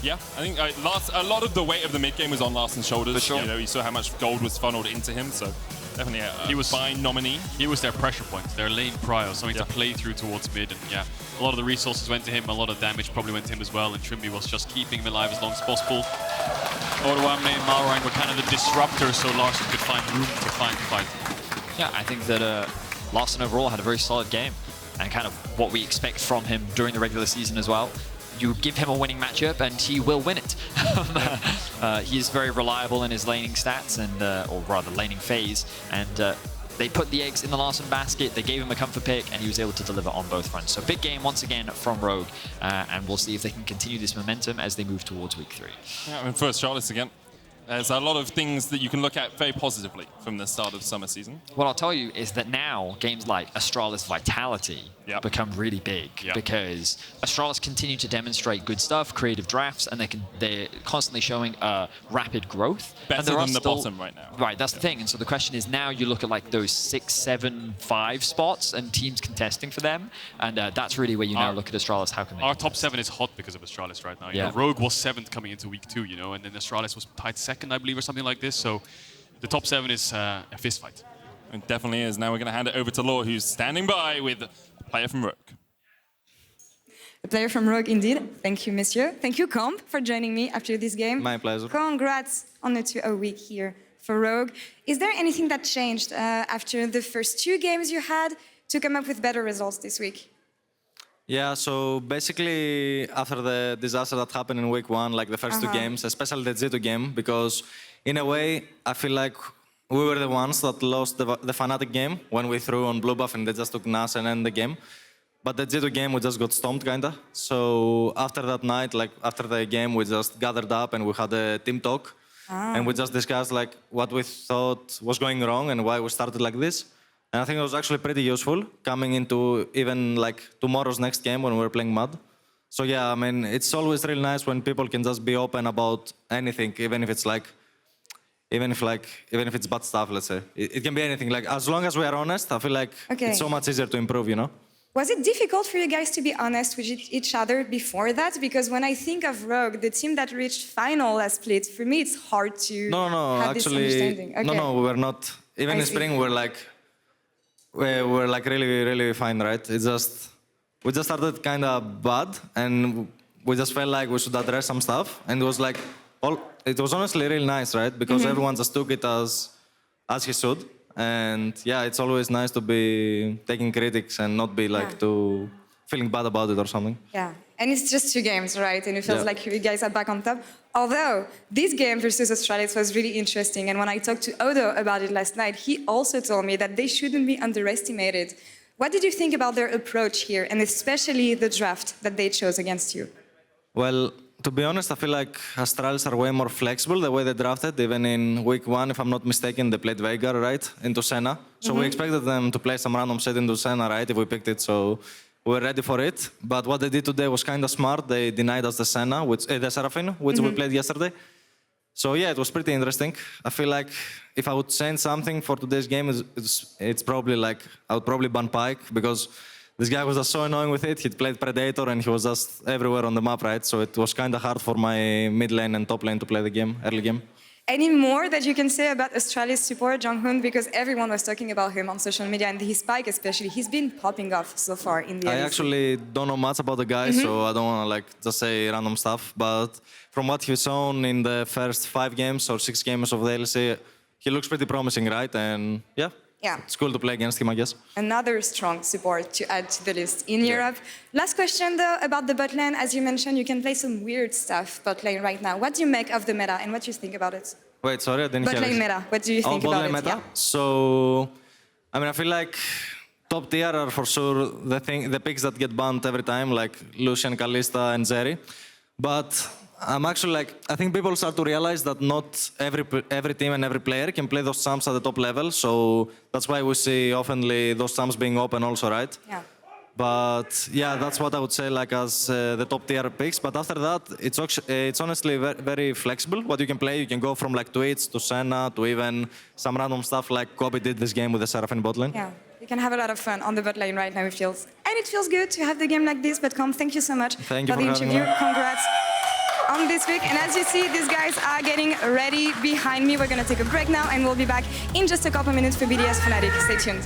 Yeah, I think a lot of the weight of the mid game was on Larssen's shoulders. For sure. You know, you saw how much gold was funneled into him, so definitely he was fine nominee. He was their pressure point, their lane prio, something to play through towards mid. And yeah, a lot of the resources went to him, a lot of damage probably went to him as well. And Trymbi was just keeping him alive as long as possible. Odoamne and Malrang were kind of the disruptors, so Larssen could find room to fight. Yeah, I think that Larssen overall had a very solid game, and kind of what we expect from him during the regular season as well. You give him a winning matchup and he will win it. He is very reliable in his laning stats, and or rather laning phase, and they put the eggs in the Larssen basket, they gave him a comfort pick, and he was able to deliver on both fronts. So big game once again from Rogue, and we'll see if they can continue this momentum as they move towards week 3. Yeah, I mean, first Charlotte again. There's a lot of things that you can look at very positively from the start of the summer season. What I'll tell you is that now games like Astralis Vitality become really big because Astralis continue to demonstrate good stuff, creative drafts, and they're constantly showing rapid growth. Better than the bottom right now. Right, that's the thing. And so the question is now you look at like those 6, 7, 5 spots and teams contesting for them, and that's really where you now look at Astralis. How can they? Our top 7 is hot because of Astralis right now. You know, Rogue was 7th coming into week 2, you know, and then Astralis was tied 2nd, I believe, or something like this. So the top 7 is a fist fight. It definitely is. Now we're going to hand it over to Laure, who's standing by with a player from Rogue. A player from Rogue, indeed. Thank you, monsieur. Thank you, Comp, for joining me after this game. My pleasure. Congrats on a week here for Rogue. Is there anything that changed after the first 2 games you had to come up with better results this week? Yeah, so basically after the disaster that happened in week 1, like the first 2 games, especially the G2 game, because in a way I feel like we were the ones that lost the Fnatic game when we threw on blue buff and they just took Nash and ended the game. But the G2 game we just got stomped kinda. So after that night, like after the game, we just gathered up and we had a team talk. And we just discussed like what we thought was going wrong and why we started like this. And I think it was actually pretty useful coming into even like tomorrow's next game when we're playing Mud. So yeah, I mean, it's always really nice when people can just be open about anything, even if it's bad stuff, let's say. It can be anything. Like as long as we are honest, I feel like it's so much easier to improve, you know? Was it difficult for you guys to be honest with each other before that? Because when I think of Rogue, the team that reached final last split, for me it's hard to have this understanding. No, we were not. Even in spring, we're like really, really fine, right? It's just, we just started kind of bad and we just felt like we should address some stuff. And it was like, it was honestly really nice, right? Because everyone just took it as he should. And yeah, it's always nice to be taking critics and not be like too feeling bad about it or something. Yeah, and it's just 2 games, right? And it feels like you guys are back on top. Although this game versus Astralis was really interesting, and when I talked to Odo about it last night, he also told me that they shouldn't be underestimated. What did you think about their approach here, and especially the draft that they chose against you? Well, to be honest, I feel like Astralis are way more flexible the way they drafted. Even in week 1, if I'm not mistaken, they played Veigar, right, into Senna. So we expected them to play some random set into Senna, right, if we picked it. So we were ready for it. But what they did today was kind of smart. They denied us the Senna, the Seraphine, which we played yesterday. So yeah, it was pretty interesting. I feel like if I would change something for today's game, it's probably like I would probably ban Pyke, because this guy was just so annoying with it. He'd played Predator and he was just everywhere on the map, right? So it was kind of hard for my mid lane and top lane to play the game, early game. Any more that you can say about Astralis support, JeongHoon? Because everyone was talking about him on social media, and his Pyke especially. He's been popping off so far in the ADC. I actually don't know much about the guy, so I don't want to like just say random stuff. But from what he's shown in the first 5 games or 6 games of the LEC, he looks pretty promising, right? And yeah. It's cool to play against him, I guess. Another strong support to add to the list in Europe. Last question, though, about the bot lane. As you mentioned, you can play some weird stuff bot lane right now. What do you make of the meta, and what do you think about it? Wait, sorry, I didn't hear Bot lane meta, what do you think bot about lane it? meta? So, I mean, I feel like top tier are for sure the picks that get banned every time, like Lucian, Kalista, and Xerxe. But I'm actually like, I think people start to realize that not every team and every player can play those champs at the top level. So that's why we see oftenly those champs being open also, right? Yeah. But yeah, that's what I would say like as the top tier picks. But after that, it's honestly very, very flexible. What you can play, you can go from like Twitch to Senna to even some random stuff like Kobbe did this game with the Seraphine bot lane. Yeah, you can have a lot of fun on the bot lane right now, it feels. And it feels good to have the game like this. But thank you so much for the interview. Congrats on this week. And as you see, these guys are getting ready behind me. We're going to take a break now, and we'll be back in just a couple minutes for BDS Fnatic. Stay tuned.